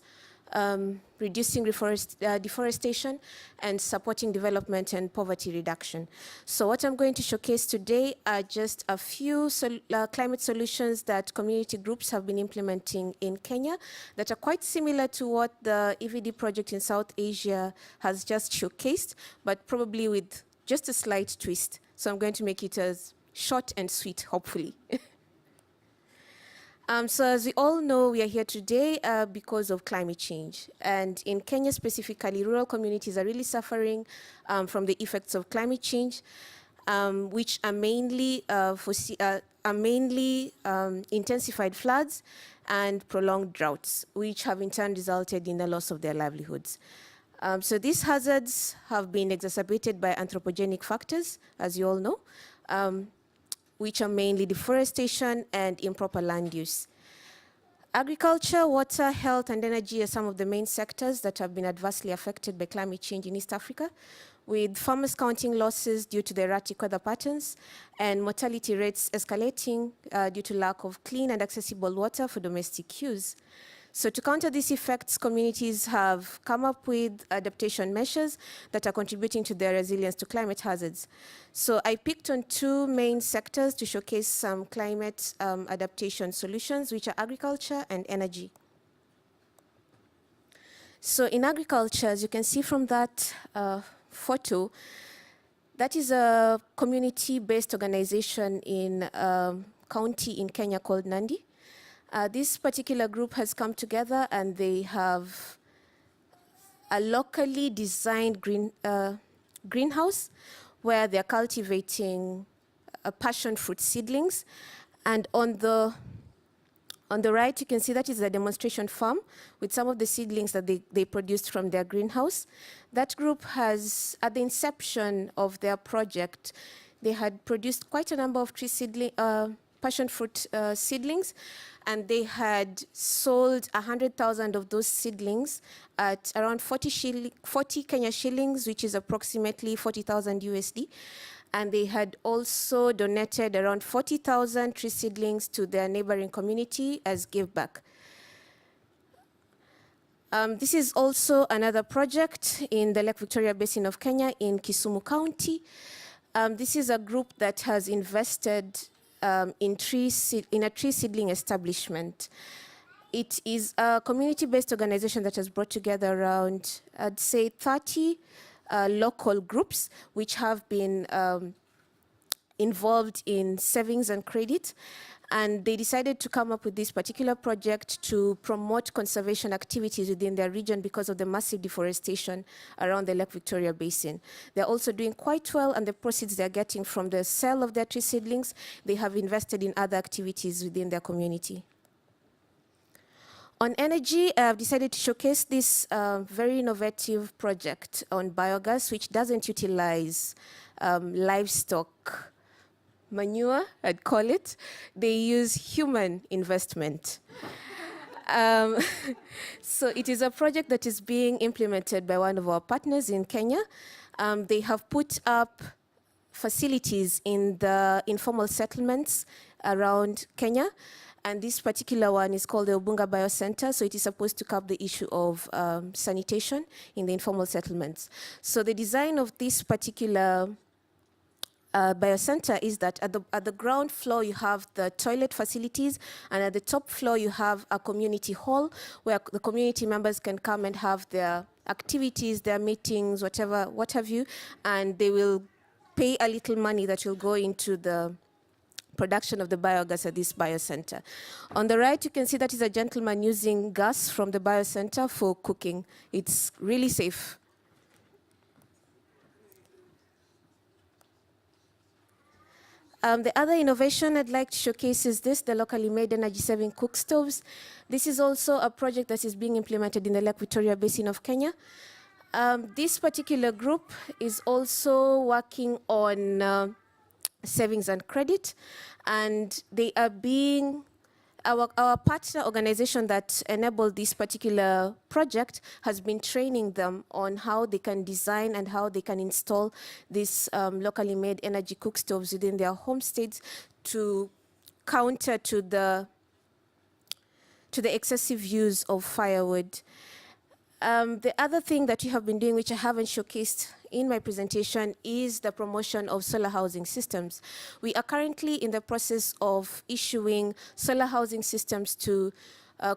reducing deforestation, and supporting development and poverty reduction. So what I'm going to showcase today are just a few climate solutions that community groups have been implementing in Kenya that are quite similar to what the EVD project in South Asia has just showcased, but probably with just a slight twist. So I'm going to make it as short and sweet, hopefully. So as we all know, we are here today because of climate change. And in Kenya specifically, rural communities are really suffering from the effects of climate change, which are mainly, intensified floods and prolonged droughts, which have in turn resulted in the loss of their livelihoods. So these hazards have been exacerbated by anthropogenic factors, as you all know, which are mainly deforestation and improper land use. Agriculture, water, health, and energy are some of the main sectors that have been adversely affected by climate change in East Africa, with farmers counting losses due to the erratic weather patterns and mortality rates escalating due to lack of clean and accessible water for domestic use. So to counter these effects, communities have come up with adaptation measures that are contributing to their resilience to climate hazards. So I picked on two main sectors to showcase some climate adaptation solutions, which are agriculture and energy. So in agriculture, as you can see from that photo, that is a community-based organization in a county in Kenya called Nandi. This particular group has come together and they have a locally designed greenhouse where they're cultivating passion fruit seedlings. And on the right, you can see that is a demonstration farm with some of the seedlings that they produced from their greenhouse. That group has, at the inception of their project, they had produced quite a number of passion fruit seedlings, and they had sold 100,000 of those seedlings at around 40 Kenya shillings, which is approximately 40,000 USD. And they had also donated around 40,000 tree seedlings to their neighboring community as give back. This is also another project in the Lake Victoria Basin of Kenya in Kisumu County. This is a group that has invested in a tree seedling establishment. It is a community-based organization that has brought together around, I'd say, 30 local groups which have been involved in savings and credit. And they decided to come up with this particular project to promote conservation activities within their region because of the massive deforestation around the Lake Victoria Basin. They're also doing quite well, and the proceeds they're getting from the sale of their tree seedlings, they have invested in other activities within their community. On energy, I've decided to showcase this very innovative project on biogas, which doesn't utilize livestock manure, I'd call it. They use human investment. So it is a project that is being implemented by one of our partners in Kenya. They have put up facilities in the informal settlements around Kenya. And this particular one is called the Ubunga Biocenter. So it is supposed to curb the issue of sanitation in the informal settlements. So the design of this particular biocenter is that at the ground floor you have the toilet facilities, and at the top floor you have a community hall where the community members can come and have their activities, their meetings, what have you, and they will pay a little money that will go into the production of the biogas at this biocenter. On the right, you can see that is a gentleman using gas from the biocenter for cooking. It's really safe. The other innovation I'd like to showcase is this, the locally made energy-saving cook stoves. This is also a project that is being implemented in the Lake Victoria Basin of Kenya. This particular group is also working on savings and credit, and they are being, our partner organization that enabled this particular project has been training them on how they can design and how they can install these locally made energy cook stoves within their homesteads to counter to the excessive use of firewood. The other thing that we have been doing, which I haven't showcased in my presentation, is the promotion of solar housing systems. We are currently in the process of issuing solar housing systems to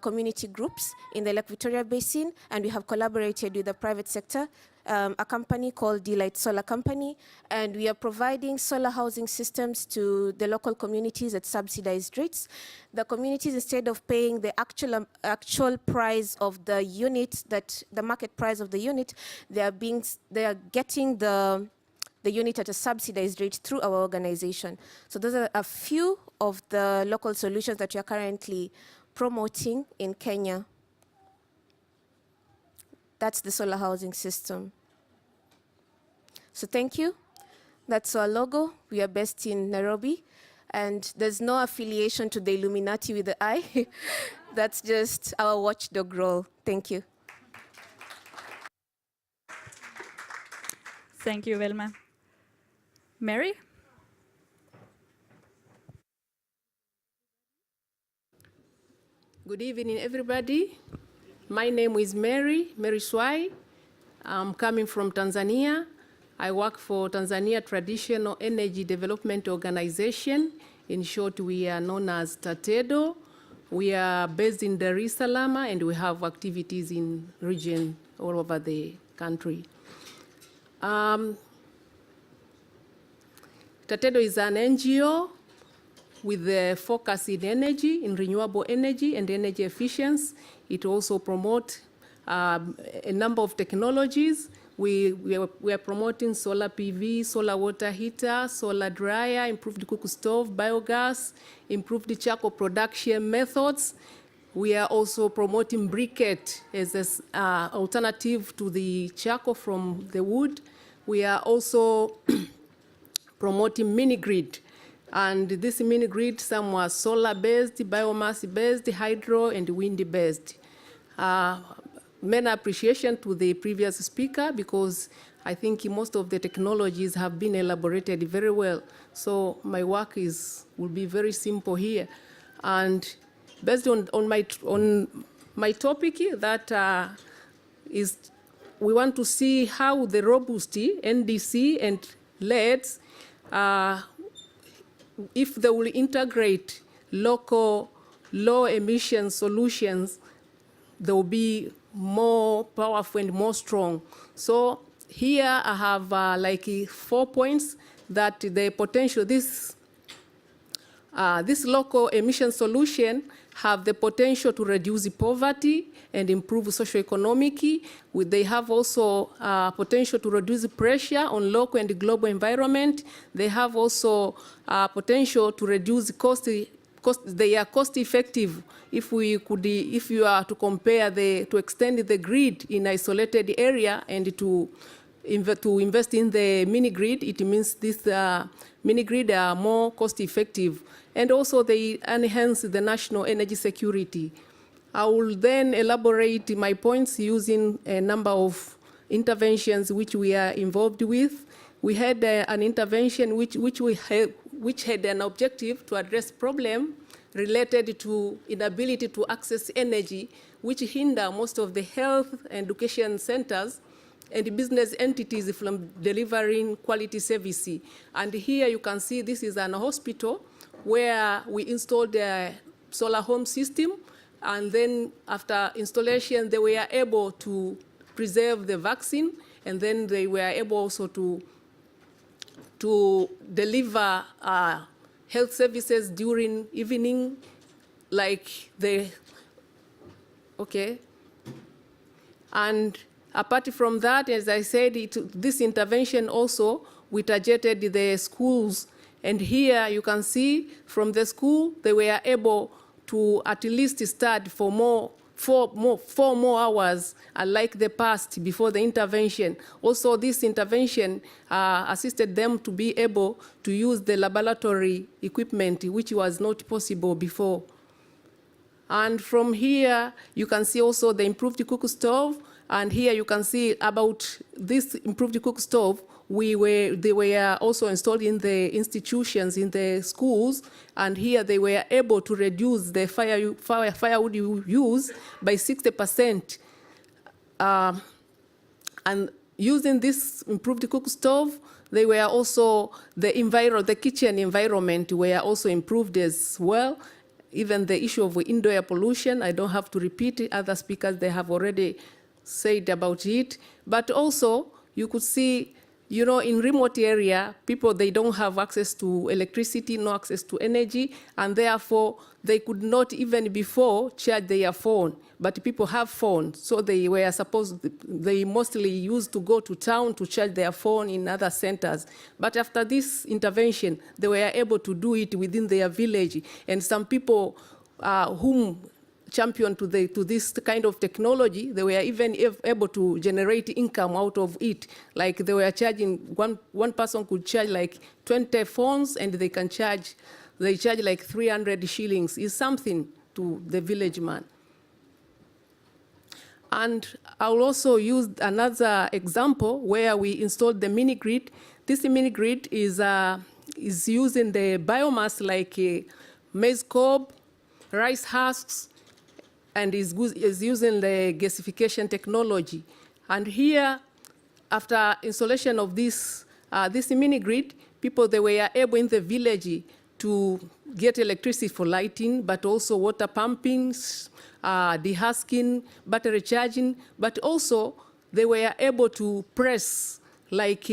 community groups in the Lake Victoria Basin, and we have collaborated with the private sector, a company called D.Light Solar Company, and we are providing solar housing systems to the local communities at subsidized rates. The communities, instead of paying the actual price of the unit, the market price of the unit, they are getting the unit at a subsidized rate through our organization. So those are a few of the local solutions that we are currently promoting in Kenya. That's the solar housing system. So thank you. That's our logo. We are based in Nairobi, and there's no affiliation to the Illuminati with the eye. That's just our watchdog role. Thank you. Thank you, Velma. Mary? Good evening, everybody. My name is M.Swai. I'm coming from Tanzania. I work for Tanzania Traditional Energy Development Organization. In short, we are known as TATEDO. We are based in Dar es Salaam, and we have activities in region all over the country. TATEDO is an NGO with a focus in energy, in renewable energy and energy efficiency. It also promotes a number of technologies. We are promoting solar PV, solar water heater, solar dryer, improved cook stove, biogas, improved charcoal production methods. We are also promoting briquette as an alternative to the charcoal from the wood. We are also promoting mini-grid. And this mini-grid, some are solar-based, biomass-based, hydro, and wind-based. Many appreciation to the previous speaker, because I think most of the technologies have been elaborated very well. So my work will be very simple here. And based on my topic, that is, we want to see how the robust NDC and LEDs, if they will integrate local low-emission solutions, they will be more powerful and more strong. So here I have like 4 points that the potential, this local emission solution have the potential to reduce poverty and improve socioeconomic. They have also potential to reduce pressure on local and global environment. They have also potential to reduce cost. They are cost effective. If you are to compare to extend the grid in isolated area and to invest in the mini grid, it means this mini grid are more cost effective. And also they enhance the national energy security. I will then elaborate my points using a number of interventions which we are involved with. We had an intervention which had an objective to address problem related to inability to access energy, which hinder most of the health and education centers and business entities from delivering quality services. And here you can see this is an hospital where we installed a solar home system, and then after installation, they were able to preserve the vaccine, and then they were able also to deliver health services during evening, like And apart from that, as I said, this intervention also, we targeted the schools And here you can see from the school, they were able to at least start for 4 more hours, unlike the past before the intervention. Also, this intervention assisted them to be able to use the laboratory equipment, which was not possible before. And from here, you can see also the improved cook stove. And here you can see about this improved cook stove. They were also installed in the institutions, in the schools, and here they were able to reduce the firewood use by 60%. And using this improved cook stove, they were also, the kitchen environment were also improved as well. Even the issue of indoor air pollution, I don't have to repeat it. Other speakers, they have already said about it. But also, you could see, you know, in remote area, people, they don't have access to electricity, no access to energy, and therefore they could not even before charge their phone. But people have phones, so they mostly used to go to town to charge their phone in other centers. But after this intervention, they were able to do it within their village. And some people whom champion to this kind of technology, they were even able to generate income out of it. Like they were charging, one person could charge like 20 phones, and they charge like 300 shillings. Is something to the village man. And I'll also use another example where we installed the mini grid. This mini grid is using the biomass like maize cob, rice husks, and is using the gasification technology. And here, after installation of this mini grid, people, they were able in the village to get electricity for lighting, but also water pumping, dehusking, battery charging, but also they were able to press like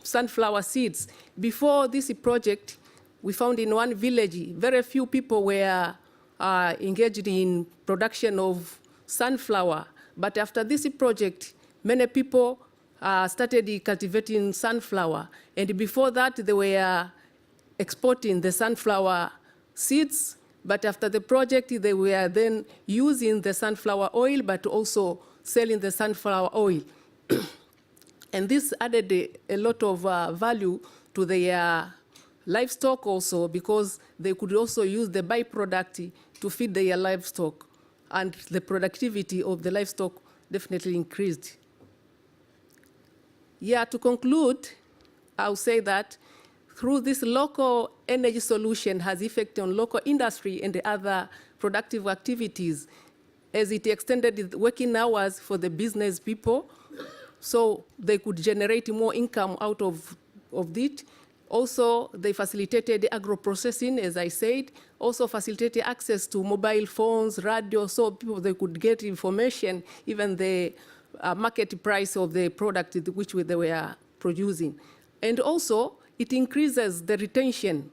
sunflower seeds. Before this project, we found in one village, very few people were engaged in production of sunflower. But after this project, many people started cultivating sunflower. And before that, they were exporting the sunflower seeds. But after the project, they were then using the sunflower oil, but also selling the sunflower oil. And this added a lot of value to their livestock also, because they could also use the byproduct to feed their livestock. And the productivity of the livestock definitely increased. Yeah, to conclude, I'll say that through this local energy solution has effect on local industry and the other productive activities, as it extended the working hours for the business people, so they could generate more income out of it. Also, they facilitated agro-processing, as I said, also facilitated access to mobile phones, radio, so people, they could get information, even the market price of the product which they were producing. And also, it increases the retention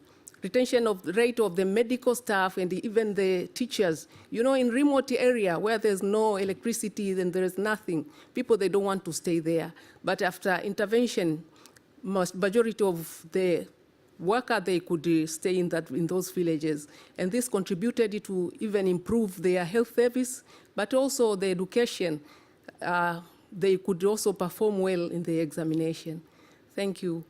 of the rate of the medical staff and even the teachers. You know, in remote area where there's no electricity, then there's nothing. People, they don't want to stay there. But after intervention, majority of the workers, they could stay in those villages. And this contributed to even improve their health service, but also the education. They could also perform well in the examination. Thank you.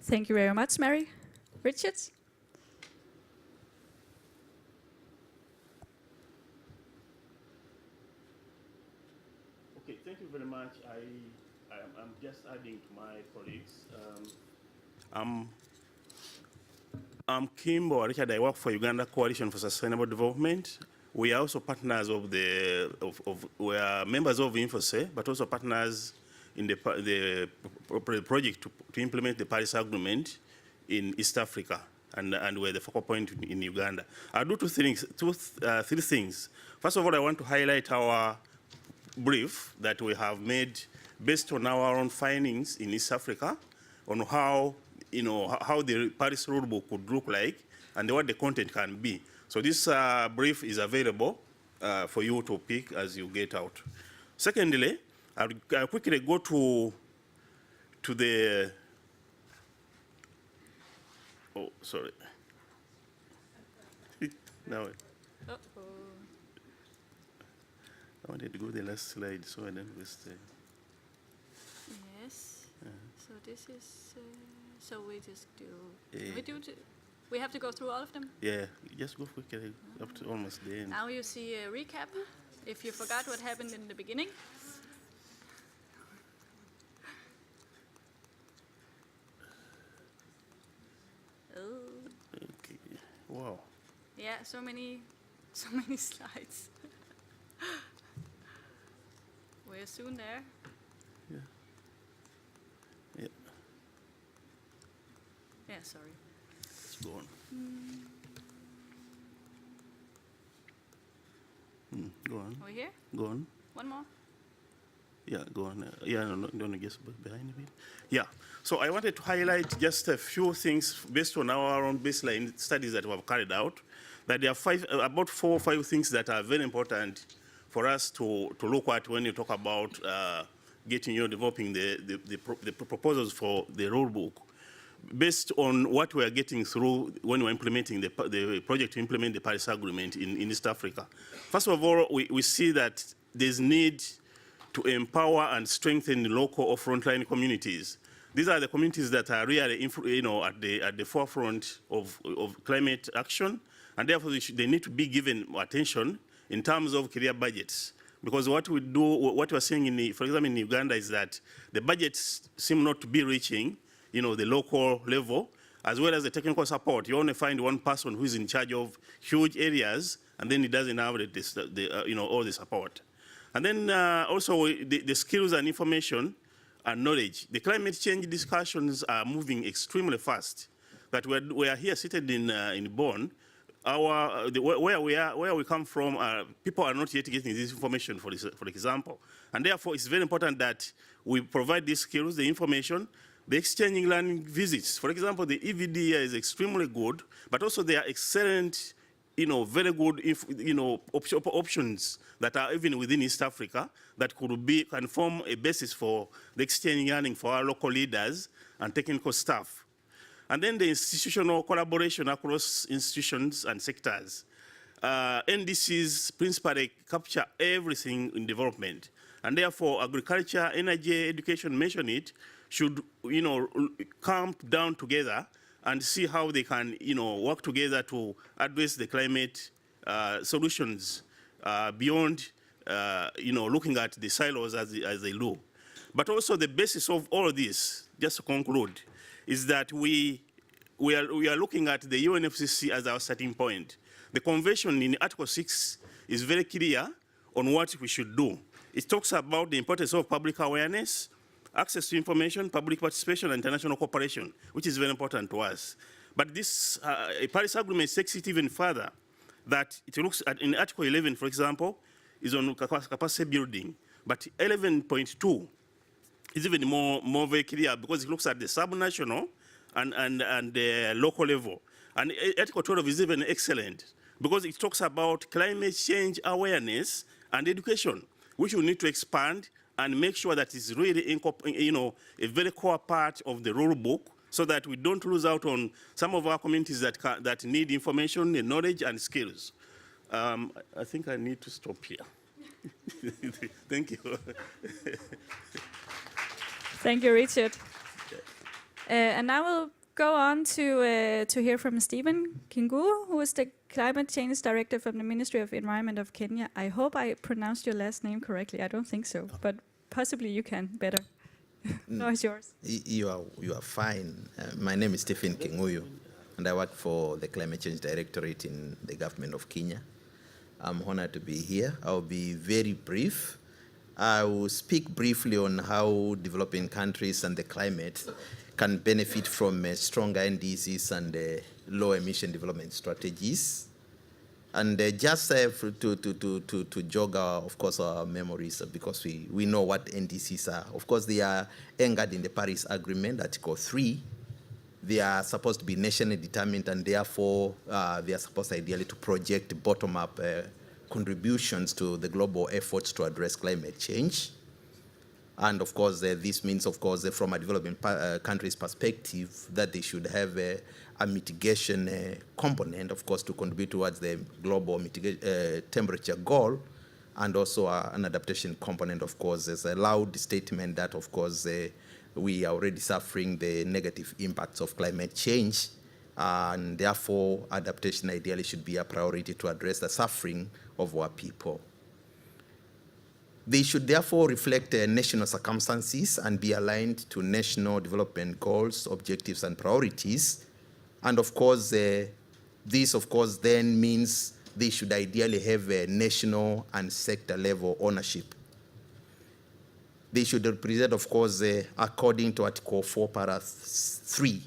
Thank you very much, Mary. Richard? Okay, thank you very much. I'm just adding to my colleagues. I'm K.Myles Richard. I work for Uganda Coalition for Sustainable Development. We are also partners we are members of INFORSE, but also partners in the project to implement the Paris Agreement in East Africa, and we're the focal point in Uganda. I'll do three things. First of all, I want to highlight our brief that we have made based on our own findings in East Africa on how the Paris Rulebook could look like and what the content can be. So this brief is available for you to pick as you get out. Secondly, I'll quickly go to to the, oh, sorry. Now, I wanted to go to the last slide, so I didn't waste time. Yes. So this is, so we just do, Yeah. We have to go through all of them? Yeah, just go quickly up to almost the end. Now you see a recap, if you forgot what happened in the beginning. Oh. Okay, wow. Yeah, so many slides. We're soon there. Yeah. Yeah, Yeah, sorry. it's gone. Go on. Are we here? Go on. One more? Yeah, go on. Yeah, no, don't guess behind me. Yeah. So I wanted to highlight just a few things based on our own baseline studies that we have carried out. That there are about 4 or 5 things that are very important for us to look at when you talk about developing the proposals for the rule book, based on what we are getting through when we're implementing the project to implement the Paris Agreement in East Africa. First of all, we see that there's need to empower and strengthen the local or frontline communities. These are the communities that are really, at the forefront of climate action, and therefore they need to be given attention in terms of clear budgets. Because what we're seeing for example, in Uganda is that the budgets seem not to be reaching, the local level, as well as the technical support. You only find one person who is in charge of huge areas, and then he doesn't have all the support. And then also the skills and information and knowledge. The climate change discussions are moving extremely fast. That we are here seated in Bonn. Where we come from, people are not yet getting this information, for example. And therefore, it's very important that we provide these skills, the information, the exchanging learning visits. For example, the EVD is extremely good, but also there are excellent, very good, options that are even within East Africa that can form a basis for the exchanging learning for our local leaders and technical staff. And then the institutional collaboration across institutions and sectors. NDCs principally capture everything in development. And therefore, agriculture, energy, education, mention it, should, come down together and see how they can, work together to address the climate solutions beyond, looking at the silos as they do. But also the basis of all of this, just to conclude, is that we are looking at the UNFCCC as our starting point. The convention in Article 6 is very clear on what we should do. It talks about the importance of public awareness, access to information, public participation, and international cooperation, which is very important to us. But this Paris Agreement takes it even further, that it looks at, in Article 11, for example, is on capacity building, but 11.2 is even more very clear because it looks at the subnational and the local level. And Article 12 is even excellent because it talks about climate change awareness and education, which we need to expand and make sure that it's really, a very core part of the rule book, so that we don't lose out on some of our communities that need information, and knowledge, and skills. I think I need to stop here. Thank you. Thank you, Richard. And now we'll go on to hear from S.Kinguyu, who is the Climate Change Director from the Ministry of Environment of Kenya. I hope I pronounced your last name correctly. I don't think so, but possibly you can better. No, it's yours. You are fine. My name is S.Kinguyu, and I work for the Climate Change Directorate in the government of Kenya. I'm honored to be here. I'll be very brief. I will speak briefly on how developing countries and the climate can benefit from stronger NDCs and low emission development strategies. And just to jog, of course, our memories, because we know what NDCs are. Of course, they are anchored in the Paris Agreement, Article 3. They are supposed to be nationally determined, and therefore they are supposed ideally to project bottom-up contributions to the global efforts to address climate change. And of course, this means, of course, from a developing country's perspective, that they should have a mitigation component, of course, to contribute towards the global temperature goal, and also an adaptation component, of course. There's a loud statement that, of course, we are already suffering the negative impacts of climate change, and therefore adaptation ideally should be a priority to address the suffering of our people. They should therefore reflect national circumstances and be aligned to national development goals, objectives, and priorities. And of course, this, of course, then means they should ideally have a national and sector level ownership. They should represent, of course, according to Article 4, Paragraph 3,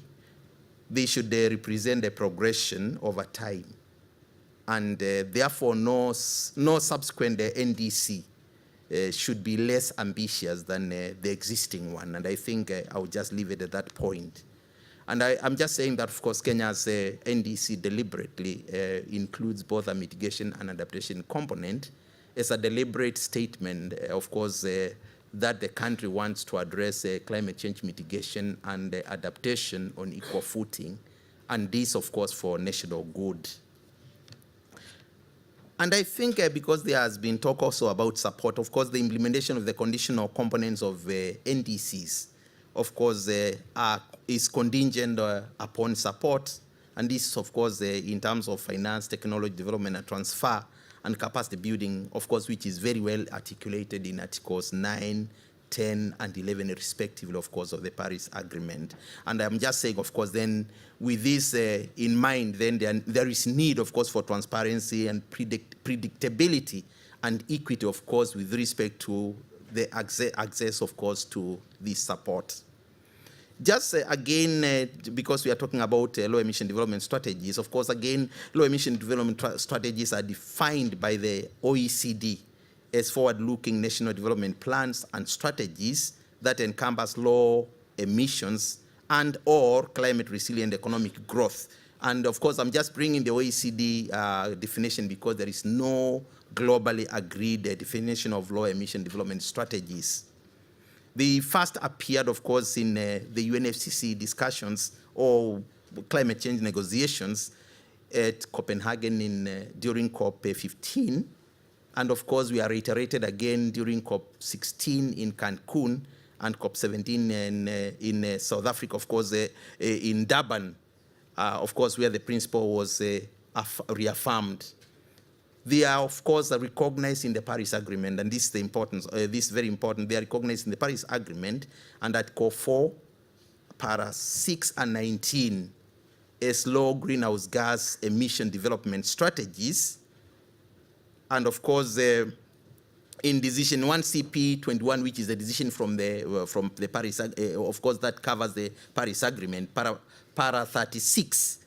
they should represent a progression over time. And therefore, no subsequent NDC should be less ambitious than the existing one. And I think I will just leave it at that point. And I'm just saying that, of course, Kenya's NDC deliberately includes both a mitigation and adaptation component as a deliberate statement, of course, that the country wants to address climate change mitigation and adaptation on equal footing, and this, of course, for national good. And I think because there has been talk also about support, of course, the implementation of the conditional components of NDCs, of course, is contingent upon support. And this, of course, in terms of finance, technology development and transfer, and capacity building, of course, which is very well articulated in Articles 9, 10, and 11, respectively, of course, of the Paris Agreement. And I'm just saying, of course, then with this in mind, then there is need, of course, for transparency and predictability and equity, of course, with respect to the access, of course, to this support. Just again, because we are talking about low emission development strategies, of course, again, low emission development strategies are defined by the OECD as forward-looking national development plans and strategies that encompass low emissions and or climate resilient economic growth. And of course, I'm just bringing the OECD definition because there is no globally agreed definition of low emission development strategies. They first appeared, of course, in the UNFCCC discussions or climate change negotiations at Copenhagen during COP15. And of course, we are reiterated again during COP16 in Cancun and COP17 in South Africa, of course, in Durban, of course, where the principle was reaffirmed. They are, of course, recognized in the Paris Agreement, and this is the importance. This is very important. They are recognized in the Paris Agreement and Article 4, Para 6 and 19 as low greenhouse gas emission development strategies. And of course, in Decision 1CP21, which is the decision from the Paris, of course, that covers the Paris Agreement, Para 36.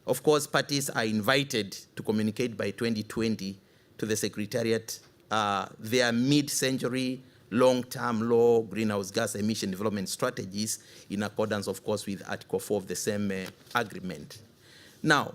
Of course, parties are invited to communicate by 2020 to the Secretariat their mid-century, long-term, low greenhouse gas emission development strategies in accordance, of course, with Article 4 of the same agreement. Now,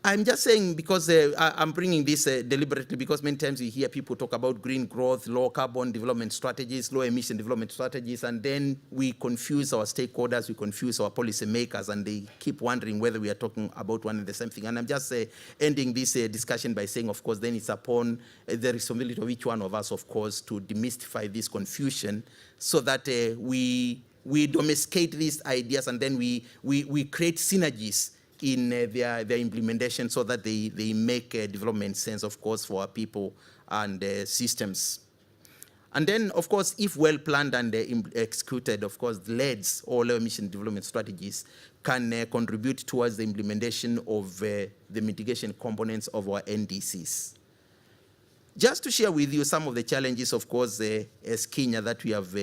I'm just saying because I'm bringing this deliberately because many times we hear people talk about green growth, low carbon development strategies, low emission development strategies, and then we confuse our stakeholders, we confuse our policymakers, and they keep wondering whether we are talking about one and the same thing. And I'm just ending this discussion by saying, of course, then it's upon the responsibility of each one of us, of course, to demystify this confusion so that we domesticate these ideas and then we create synergies in their implementation so that they make development sense, of course, for our people and systems. And then, of course, if well planned and executed, of course, the LEDS, or low emission development strategies, can contribute towards the implementation of the mitigation components of our NDCs. Just to share with you some of the challenges, of course, as Kenya that we have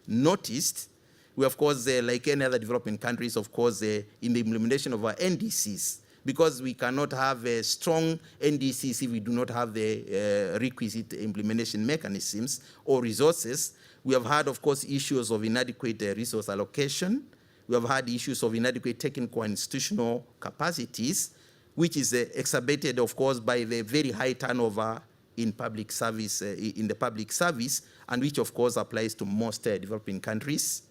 noticed. We, of course, like any other developing countries, of course, in the implementation of our NDCs, because we cannot have strong NDCs if we do not have the requisite implementation mechanisms or resources. We have had, of course, issues of inadequate resource allocation. We have had issues of inadequate technical and institutional capacities, which is exacerbated, of course, by the very high turnover in public service, in the public service, and which of course applies to most developing countries.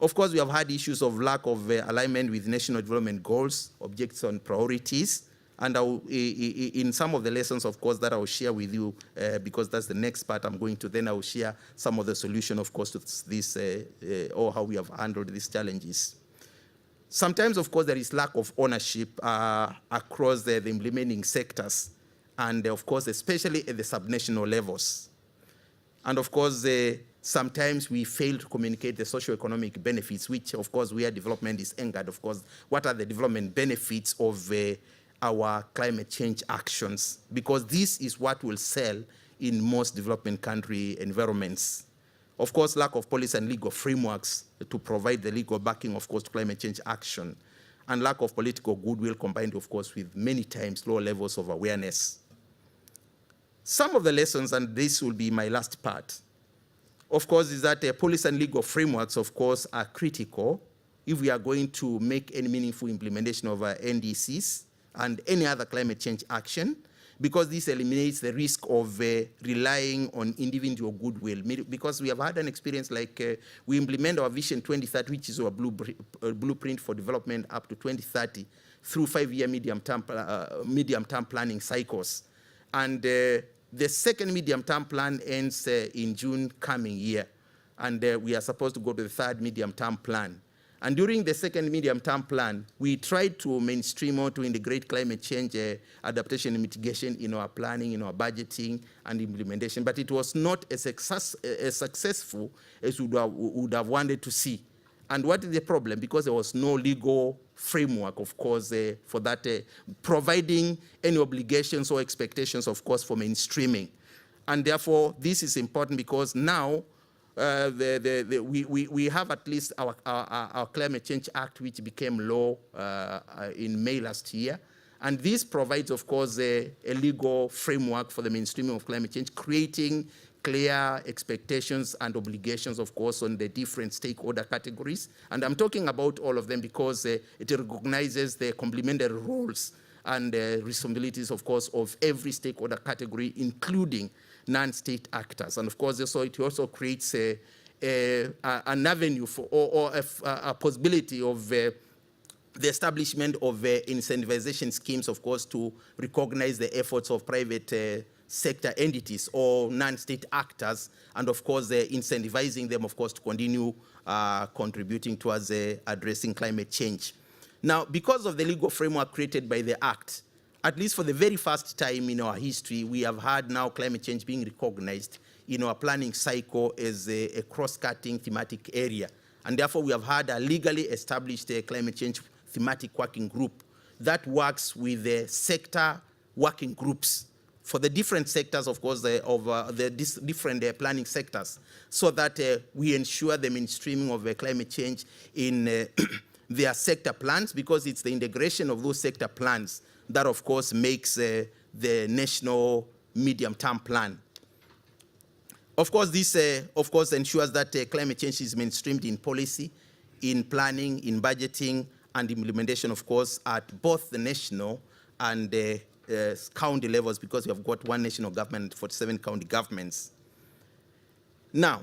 Of course, we have had issues of lack of alignment with national development goals, objectives and priorities, and in some of the lessons, of course, that I will share with you, because that's the next part I'm going to, then I will share some of the solution, of course, to this, or how we have handled these challenges. Sometimes, of course, there is lack of ownership across the implementing sectors, and of course, especially at the subnational levels. And of course, sometimes we fail to communicate the socio-economic benefits, which of course, where development is anchored, of course, what are the development benefits of our climate change actions? Because this is what will sell in most development country environments. Of course, lack of policy and legal frameworks to provide the legal backing, of course, to climate change action, and lack of political goodwill combined, of course, with many times low levels of awareness. Some of the lessons, and this will be my last part, of course, is that policy and legal frameworks, of course, are critical if we are going to make any meaningful implementation of NDCs and any other climate change action, because this eliminates the risk of relying on individual goodwill. Because we have had an experience like we implement our Vision 2030, which is our blueprint for development up to 2030 through 5-year medium-term planning cycles. And the second medium-term plan ends in June coming year. And we are supposed to go to the third medium-term plan. And during the second medium-term plan, we tried to mainstream or to integrate climate change adaptation and mitigation in our planning, in our budgeting and implementation, but it was not as successful as we would have wanted to see. And what is the problem? Because there was no legal framework, of course, for that, providing any obligations or expectations, of course, for mainstreaming. And therefore, this is important because now, we have at least our Climate Change Act, which became law in May last year. And this provides, of course, a legal framework for the mainstreaming of climate change, creating clear expectations and obligations, of course, on the different stakeholder categories. And I'm talking about all of them because it recognizes the complementary roles and responsibilities, of course, of every stakeholder category, including non-state actors. And of course, it also creates an avenue for, or a possibility of the establishment of incentivization schemes, of course, to recognize the efforts of private sector entities or non-state actors, and of course, incentivizing them, of course, to continue contributing towards addressing climate change. Now, because of the legal framework created by the Act, at least for the very first time in our history, we have had now climate change being recognized in our planning cycle as a cross-cutting thematic area. And therefore, we have had a legally established climate change thematic working group that works with the sector working groups for the different sectors, of course, the different planning sectors, so that we ensure the mainstreaming of climate change in their sector plans, because it's the integration of those sector plans that, of course, makes the national medium-term plan. Of course, this, of course, ensures that climate change is mainstreamed in policy, in planning, in budgeting, and implementation, of course, at both the national and county levels, because we have got one national government, 47 county governments. Now,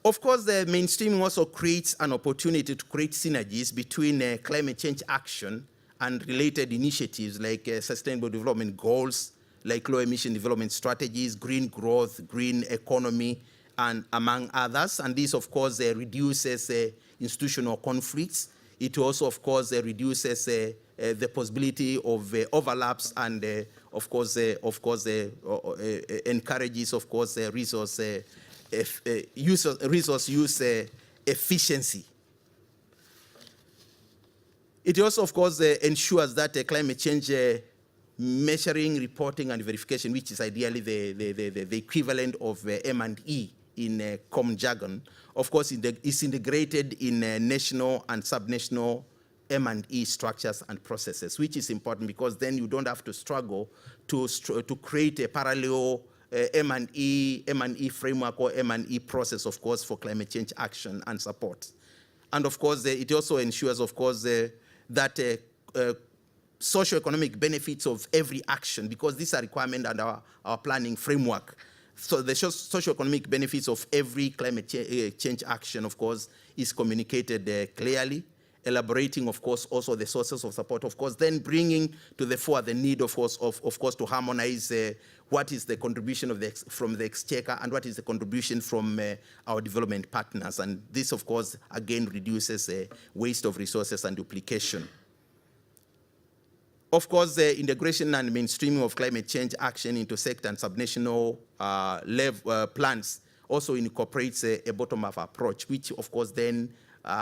of course, the mainstreaming also creates an opportunity to create synergies between climate change action and related initiatives like sustainable development goals, like low emission development strategies, green growth, green economy, and among others. And this, of course, reduces institutional conflicts. It also, of course, reduces the possibility of overlaps and, of course, encourages, of course, resource use efficiency. It also, of course, ensures that climate change measuring, reporting, and verification, which is ideally the equivalent of M&E in common jargon, of course, is integrated in national and subnational M&E structures and processes, which is important because then you don't have to struggle to create a parallel M&E framework or M&E process, of course, for climate change action and support. And of course, it also ensures, of course, that socio-economic benefits of every action, because these are requirements under our planning framework. So the socio-economic benefits of every climate change action, of course, is communicated clearly, elaborating, of course, also the sources of support, of course, then bringing to the fore the need, of course, to harmonize what is the contribution from the exchequer and what is the contribution from our development partners. And this, of course, again, reduces waste of resources and duplication. Of course, the integration and mainstreaming of climate change action into sector and subnational plans also incorporates a bottom-up approach, which, of course, then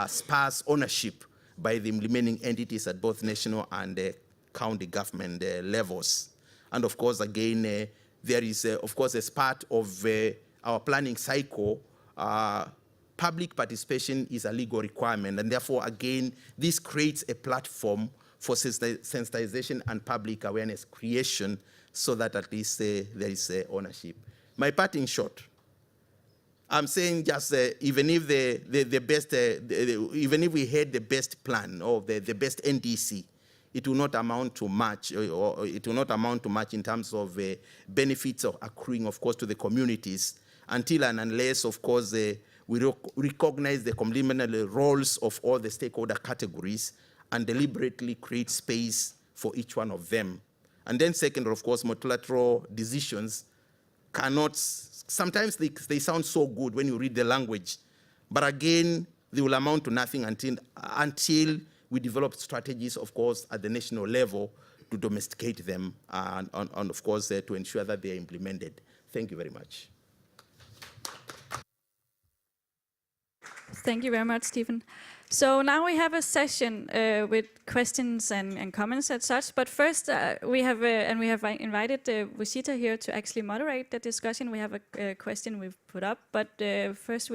spurs ownership by the implementing entities at both national and county government levels. And of course, again, there is, of course, as part of our planning cycle, public participation is a legal requirement. And therefore, again, this creates a platform for sensitization and public awareness creation so that at least there is ownership. My part in short, I'm saying just even if even if we had the best plan or the best NDC, it will not amount to much, or it will not amount to much in terms of benefits of accruing, of course, to the communities until and unless, of course, we recognize the complementary roles of all the stakeholder categories and deliberately create space for each one of them. And then second, of course, multilateral decisions cannot, sometimes they sound so good when you read the language, but again, they will amount to nothing until we develop strategies, of course, at the national level to domesticate them and of course, to ensure that they are implemented. Thank you very much. Thank you very much, Stephen. So now we have a session with questions and comments and such. But first, we have invited Wishita here to actually moderate the discussion. We have a question we've put up, but first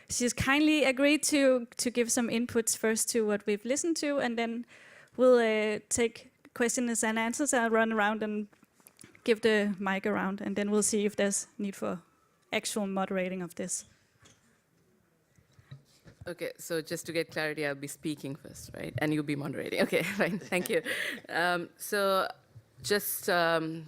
she's kindly agreed to give some inputs first to what we've listened to, and then we'll take questions and answers. I'll run around and give the mic around, and then we'll see if there's need for actual moderating of this. Okay, so just to get clarity, I'll be speaking first, right? And you'll be moderating. Okay, fine, thank you. So just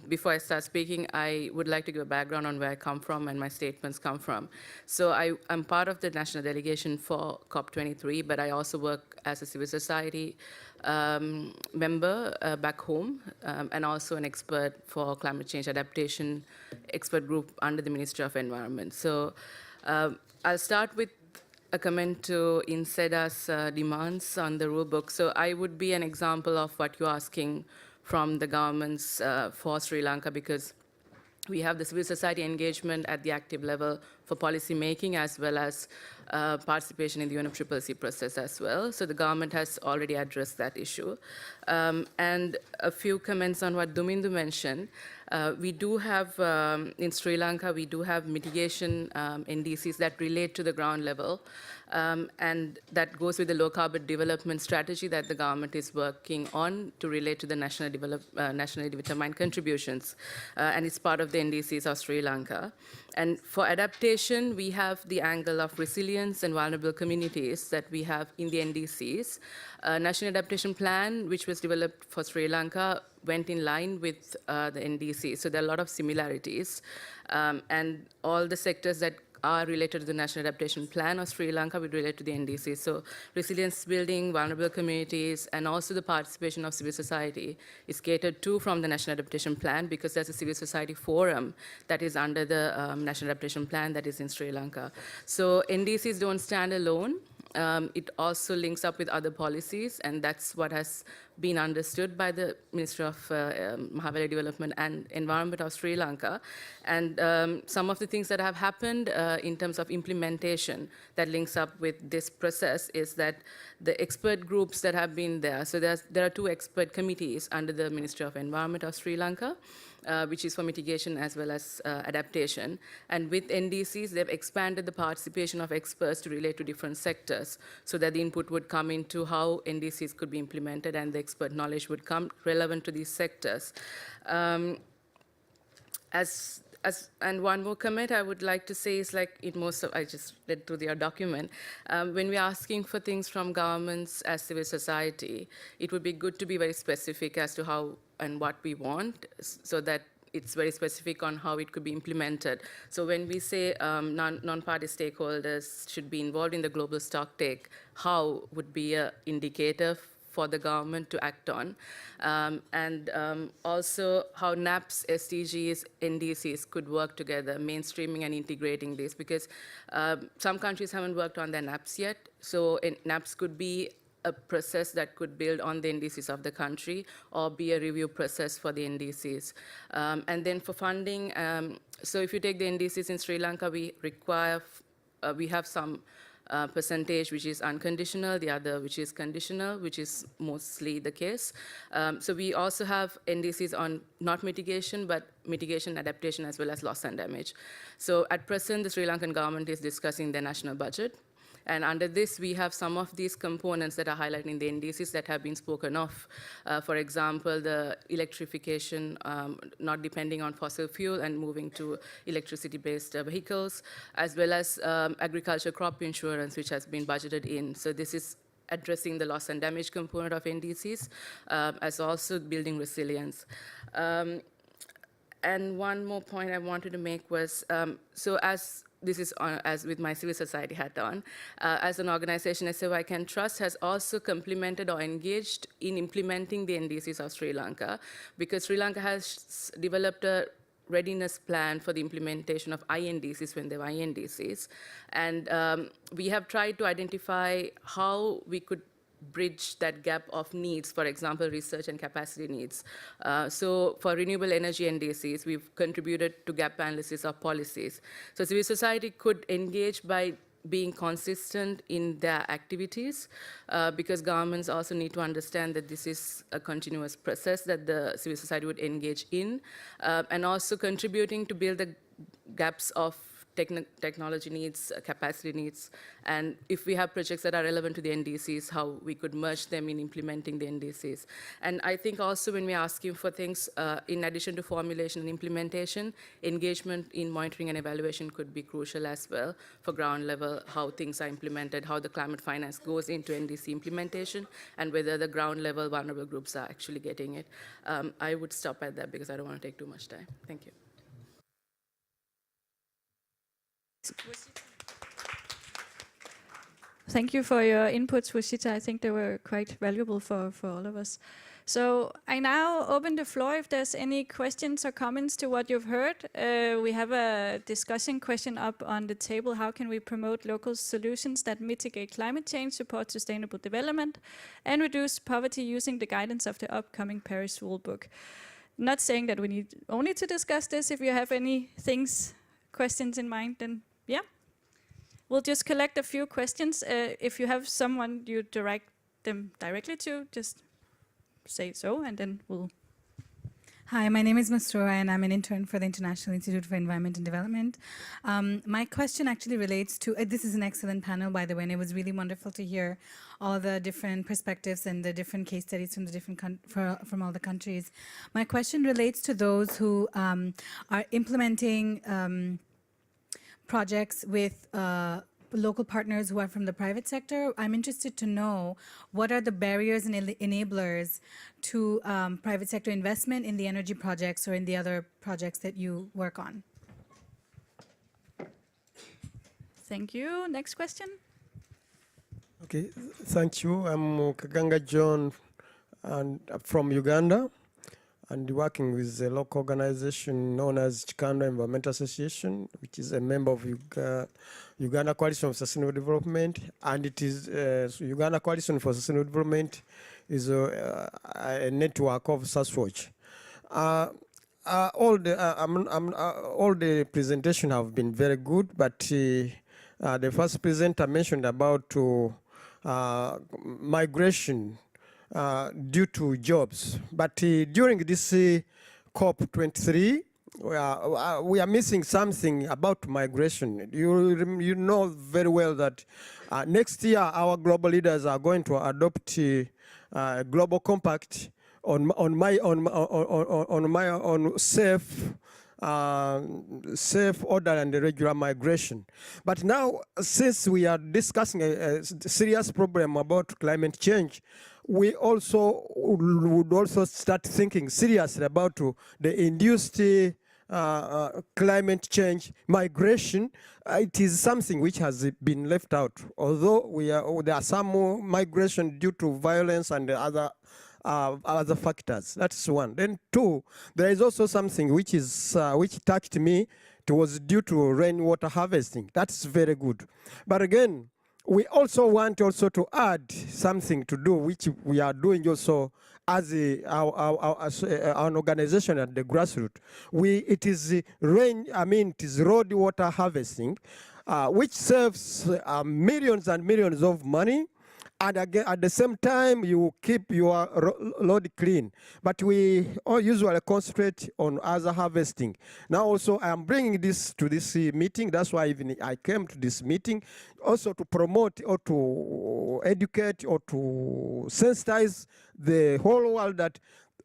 before I start speaking, I would like to give a background on where I come from and my statements come from. So I'm part of the national delegation for COP23, but I also work as a civil society member back home, and also an expert for climate change adaptation expert group under the Ministry of Environment. So I'll start with a comment to INSEDA's demands on the rulebook. So I would be an example of what you're asking from the governments for Sri Lanka, because we have the civil society engagement at the active level for policy making, as well as participation in the UNFCCC process as well. So the government has already addressed that issue. And a few comments on what Dumindu mentioned. We do have, in Sri Lanka, we do have mitigation NDCs that relate to the ground level. And that goes with the low carbon development strategy that the government is working on to relate to the nationally determined contributions. And it's part of the NDCs of Sri Lanka. And for adaptation, we have the angle of resilience and vulnerable communities that we have in the NDCs. National Adaptation Plan, which was developed for Sri Lanka, went in line with the NDC. So there are a lot of similarities. And all the sectors that are related to the National Adaptation Plan of Sri Lanka would relate to the NDC. So resilience building, vulnerable communities, and also the participation of civil society is catered to from the National Adaptation Plan, because there's a civil society forum that is under the National Adaptation Plan that is in Sri Lanka. So NDCs don't stand alone. It also links up with other policies, and that's what has been understood by the Ministry of Mahaveli Development and Environment of Sri Lanka. And some of the things that have happened in terms of implementation that links up with this process is that the expert groups that have been there, so there are two expert committees under the Ministry of Environment of Sri Lanka, which is for mitigation as well as adaptation. And with NDCs, they've expanded the participation of experts to relate to different sectors, so that the input would come into how NDCs could be implemented, and the expert knowledge would come relevant to these sectors. As And one more comment I would like to say is, like in most of, I just read through your document, when we're asking for things from governments as civil society, it would be good to be very specific as to how and what we want, so that it's very specific on how it could be implemented. So when we say non-party stakeholders should be involved in the global stocktake, how would be an indicator for the government to act on, and also how NAPS, SDGs, NDCs could work together, mainstreaming and integrating this, because some countries haven't worked on their NAPS yet, so NAPS could be a process that could build on the NDCs of the country, or be a review process for the NDCs. And then for funding, so if you take the NDCs in Sri Lanka, we require, we have some percentage which is unconditional, the other which is conditional, which is mostly the case. So we also have NDCs on not mitigation, but mitigation, adaptation, as well as loss and damage. So at present, the Sri Lankan government is discussing their national budget. And under this, we have some of these components that are highlighted in the NDCs that have been spoken of. For example, the electrification, not depending on fossil fuel and moving to electricity-based vehicles, as well as agriculture crop insurance, which has been budgeted in. So this is addressing the loss and damage component of NDCs, as also building resilience. And one more point I wanted to make was, so as this is as with my civil society hat on, as an organization, SOI Can Trust has also complemented or engaged in implementing the NDCs of Sri Lanka, because Sri Lanka has developed a readiness plan for the implementation of INDCs when there were INDCs. And we have tried to identify how we could bridge that gap of needs, for example, research and capacity needs. So for renewable energy NDCs, we've contributed to gap analysis of policies. So civil society could engage by being consistent in their activities, because governments also need to understand that this is a continuous process that the civil society would engage in, and also contributing to build the gaps of technology needs, capacity needs, and if we have projects that are relevant to the NDCs, how we could merge them in implementing the NDCs. And I think also when we're asking for things, in addition to formulation and implementation, engagement in monitoring and evaluation could be crucial as well for ground level, how things are implemented, how the climate finance goes into NDC implementation, and whether the ground level vulnerable groups are actually getting it. I would stop at that because I don't want to take too much time. Thank you. Thank you for your inputs, Washita. I think they were quite valuable for all of us. So I now open the floor if there's any questions or comments to what you've heard. We have a discussion question up on the table. How can we promote local solutions that mitigate climate change, support sustainable development, and reduce poverty using the guidance of the upcoming Paris Rulebook? Not saying that we need only to discuss this. If you have any questions in mind, then yeah. We'll just collect a few questions. If you have someone you direct them directly to, just say so, and then we'll... Hi, my name is M.Swai, and I'm an intern for the International Institute for Environment and Development. My question actually relates to, this is an excellent panel, by the way, and it was really wonderful to hear all the different perspectives and the different case studies from the different from all the countries. My question relates to those who are implementing projects with local partners who are from the private sector. I'm interested to know what are the barriers and enablers to private sector investment in the energy projects or in the other projects that you work on. Thank you. Next question. Okay, thank you. I'm Kaganga John and from Uganda, and working with a local organization known as Chikando Environmental Association, which is a member of Uganda Coalition for Sustainable Development, and it is Uganda Coalition for Sustainable Development is a network of SusWatch. All the presentation have been very good, but the first presenter mentioned about migration due to jobs. But during this COP23, we are missing something about migration. You know very well that next year our global leaders are going to adopt a global compact on safe safe, order, and regular migration. But now, since we are discussing a serious problem about climate change, we also would also start thinking seriously about the induced climate change migration. It is something which has been left out. Although there are some more migration due to violence and other factors. That's one. Then two, there is also something which touched me. It was due to rainwater harvesting. That's very good. But again, we also want to add something to do, which we are doing also as an organization at the grassroots. It is road water harvesting, which saves millions and millions of money. And again, at the same time, you keep your road clean. But we all usually concentrate on other harvesting. Now also, I am bringing this to this meeting. That's why even I came to this meeting, also to promote or to educate or to sensitize the whole world that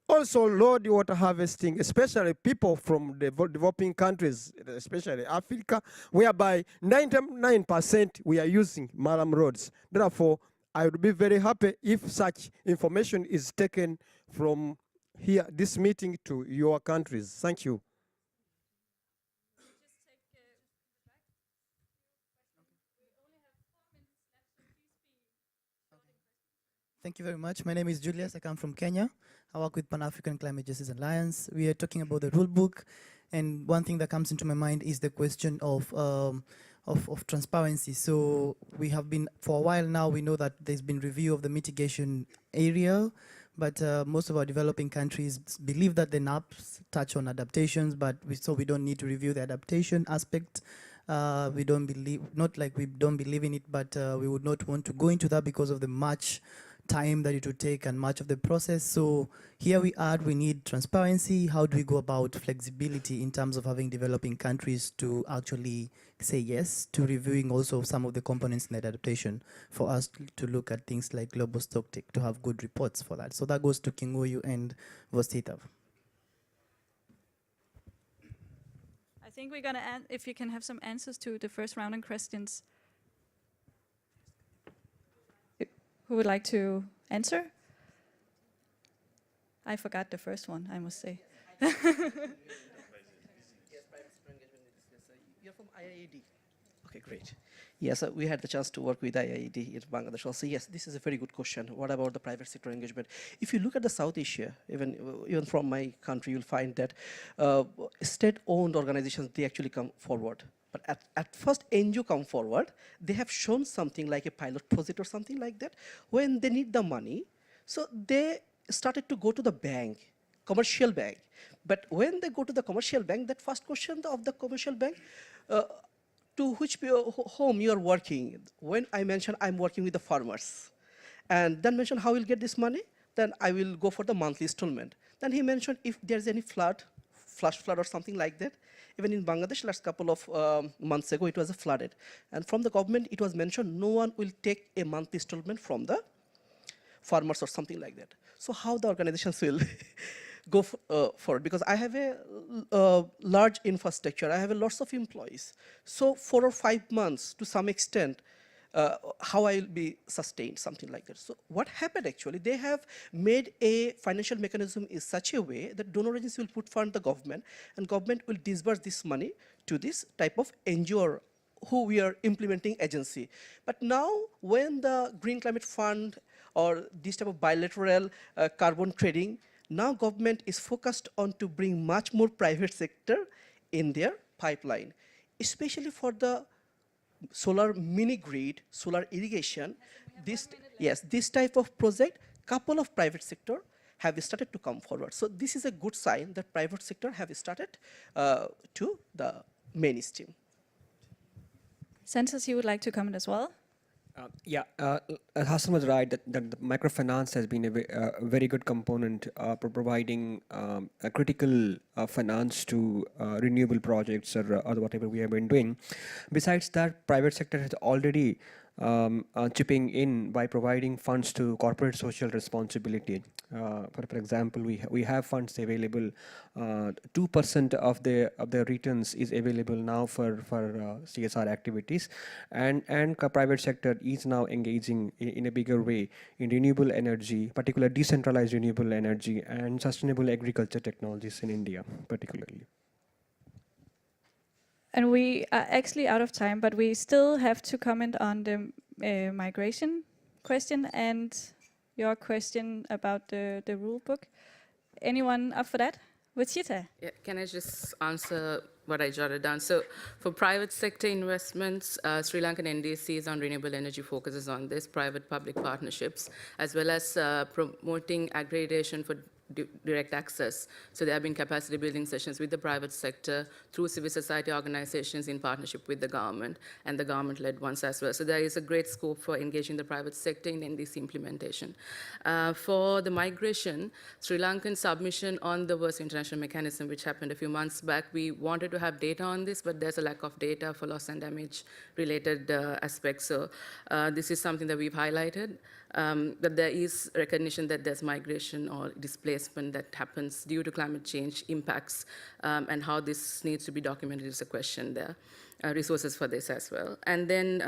also road water harvesting, especially people from the developing countries, especially Africa, whereby 99% we are using Malam roads. Therefore, I would be very happy if such information is taken from here, this meeting, to your countries. Thank you. Thank you very much. My name is Julius. I come from Kenya. I work with Pan-African Climate Justice Alliance. We are talking about the rule book, and one thing that comes into my mind is the question of transparency. So we have been, for a while now, we know that there's been review of the mitigation area, but most of our developing countries believe that the NAPs touch on adaptations, but we don't need to review the adaptation aspect. We don't believe, not like we don't believe in it, but we would not want to go into that because of the much time that it would take and much of the process. So here we need transparency. How do we go about flexibility in terms of having developing countries to actually say yes to reviewing also some of the components in that adaptation, for us to look at things like global stocktake, to have good reports for that. So that goes to S.Kinguyu and Vostitav. I think we're going to, if you can have some answers to the first round of questions. Who would like to answer? I forgot the first one, I must say. You're from IIED. Okay, great. Yes, we had the chance to work with IIED in Bangladesh also. Yes, this is a very good question. What about the private sector engagement? If you look at the South Asia, even from my country, you'll find that state-owned organizations, they actually come forward. But at first, NGO come forward, they have shown something like a pilot project or something like that. When they need the money, so they started to go to the bank, commercial bank. But when they go to the commercial bank, that first question of the commercial bank, to which home you are working? When I mentioned I'm working with the farmers, and then mentioned how we'll get this money, then I will go for the monthly installment. Then he mentioned if there's any flash flood or something like that. Even in Bangladesh, last couple of months ago, it was flooded. And from the government, it was mentioned no one will take a monthly installment from the farmers or something like that. So how the organizations will go forward? Because I have a large infrastructure. I have lots of employees. So 4 or 5 months, to some extent, how I will be sustained, something like that. So what happened actually, they have made a financial mechanism in such a way that donor agencies will put fund the government, and government will disburse this money to this type of NGO who we are implementing agency. But now when the Green Climate Fund or this type of bilateral carbon trading, now government is focused on to bring much more private sector in their pipeline, especially for the solar mini grid, solar irrigation. This type of project, couple of private sector have started to come forward. So this is a good sign that private sector have started to the mainstream. Census, you would like to comment as well? Hassan was right that the microfinance has been a very good component for providing a critical finance to renewable projects or whatever we have been doing. Besides that, private sector has already chipping in by providing funds to corporate social responsibility. For example, we have funds available. 2% of the returns is available now for CSR activities, and private sector is now engaging in a bigger way in renewable energy, particularly decentralized renewable energy and sustainable agriculture technologies in India, particularly. And we are actually out of time, but we still have to comment on the migration question and your question about the rule book. Anyone up for that? Wichita? Yeah, can I just answer what I jotted down? So for private sector investments, Sri Lankan NDCs on renewable energy focuses on this, private-public partnerships, as well as promoting accreditation for direct access. So there have been capacity building sessions with the private sector through civil society organizations in partnership with the government, and the government-led ones as well. So there is a great scope for engaging the private sector in NDC implementation. For the migration, Sri Lankan submission on the worst international mechanism, which happened a few months back, we wanted to have data on this, but there's a lack of data for loss and damage related aspects. So this is something that we've highlighted. That there is recognition that there's migration or displacement that happens due to climate change impacts, and how this needs to be documented is a question there. Resources for this as well. And then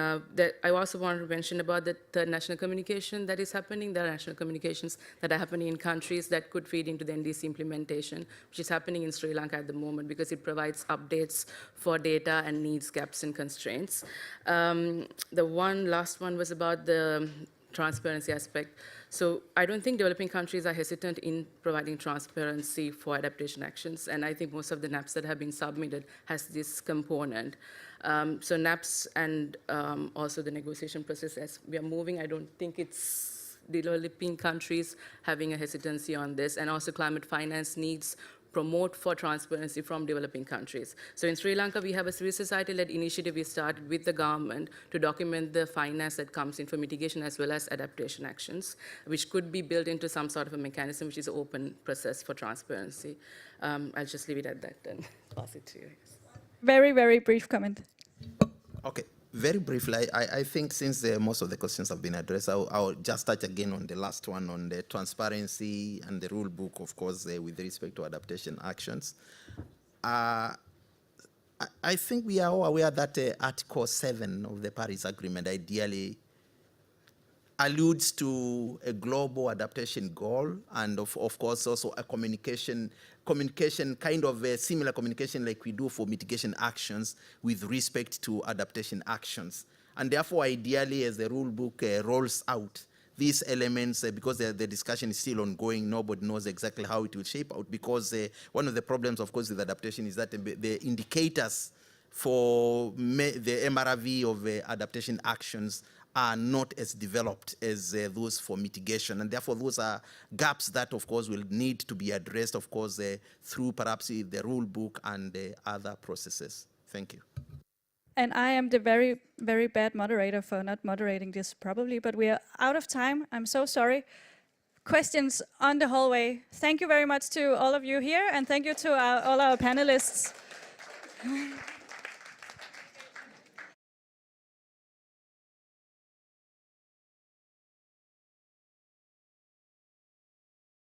I also wanted to mention about the third national communication that is happening. There are national communications that are happening in countries that could feed into the NDC implementation, which is happening in Sri Lanka at the moment because it provides updates for data and needs, gaps, and constraints. The last one was about the transparency aspect. So I don't think developing countries are hesitant in providing transparency for adaptation actions, and I think most of the NAPs that have been submitted has this component. So NAPs and also the negotiation process as we are moving, I don't think it's developing countries having a hesitancy on this, and also climate finance needs promote for transparency from developing countries. So in Sri Lanka, we have a civil society-led initiative we started with the government to document the finance that comes in for mitigation as well as adaptation actions, which could be built into some sort of a mechanism, which is an open process for transparency. I'll just leave it at that and pass it to you. Very, very brief comment. Okay. Very briefly, I think since most of the questions have been addressed, I'll just touch again on the last one on the transparency and the rule book, of course, with respect to adaptation actions. I think we are all aware that Article 7 of the Paris Agreement ideally alludes to a global adaptation goal and, of course, also a communication, kind of a similar communication like we do for mitigation actions with respect to adaptation actions. And therefore, ideally, as the rule book rolls out these elements, because the discussion is still ongoing, nobody knows exactly how it will shape out, because one of the problems, of course, with adaptation is that the indicators for the MRV of adaptation actions are not as developed as those for mitigation. And therefore, those are gaps that, of course, will need to be addressed, of course, through perhaps the rule book and other processes. Thank you. And I am the very, very bad moderator for not moderating this probably, but we are out of time. I'm so sorry. Questions on the hallway. Thank you very much to all of you here, and thank you to all our panelists.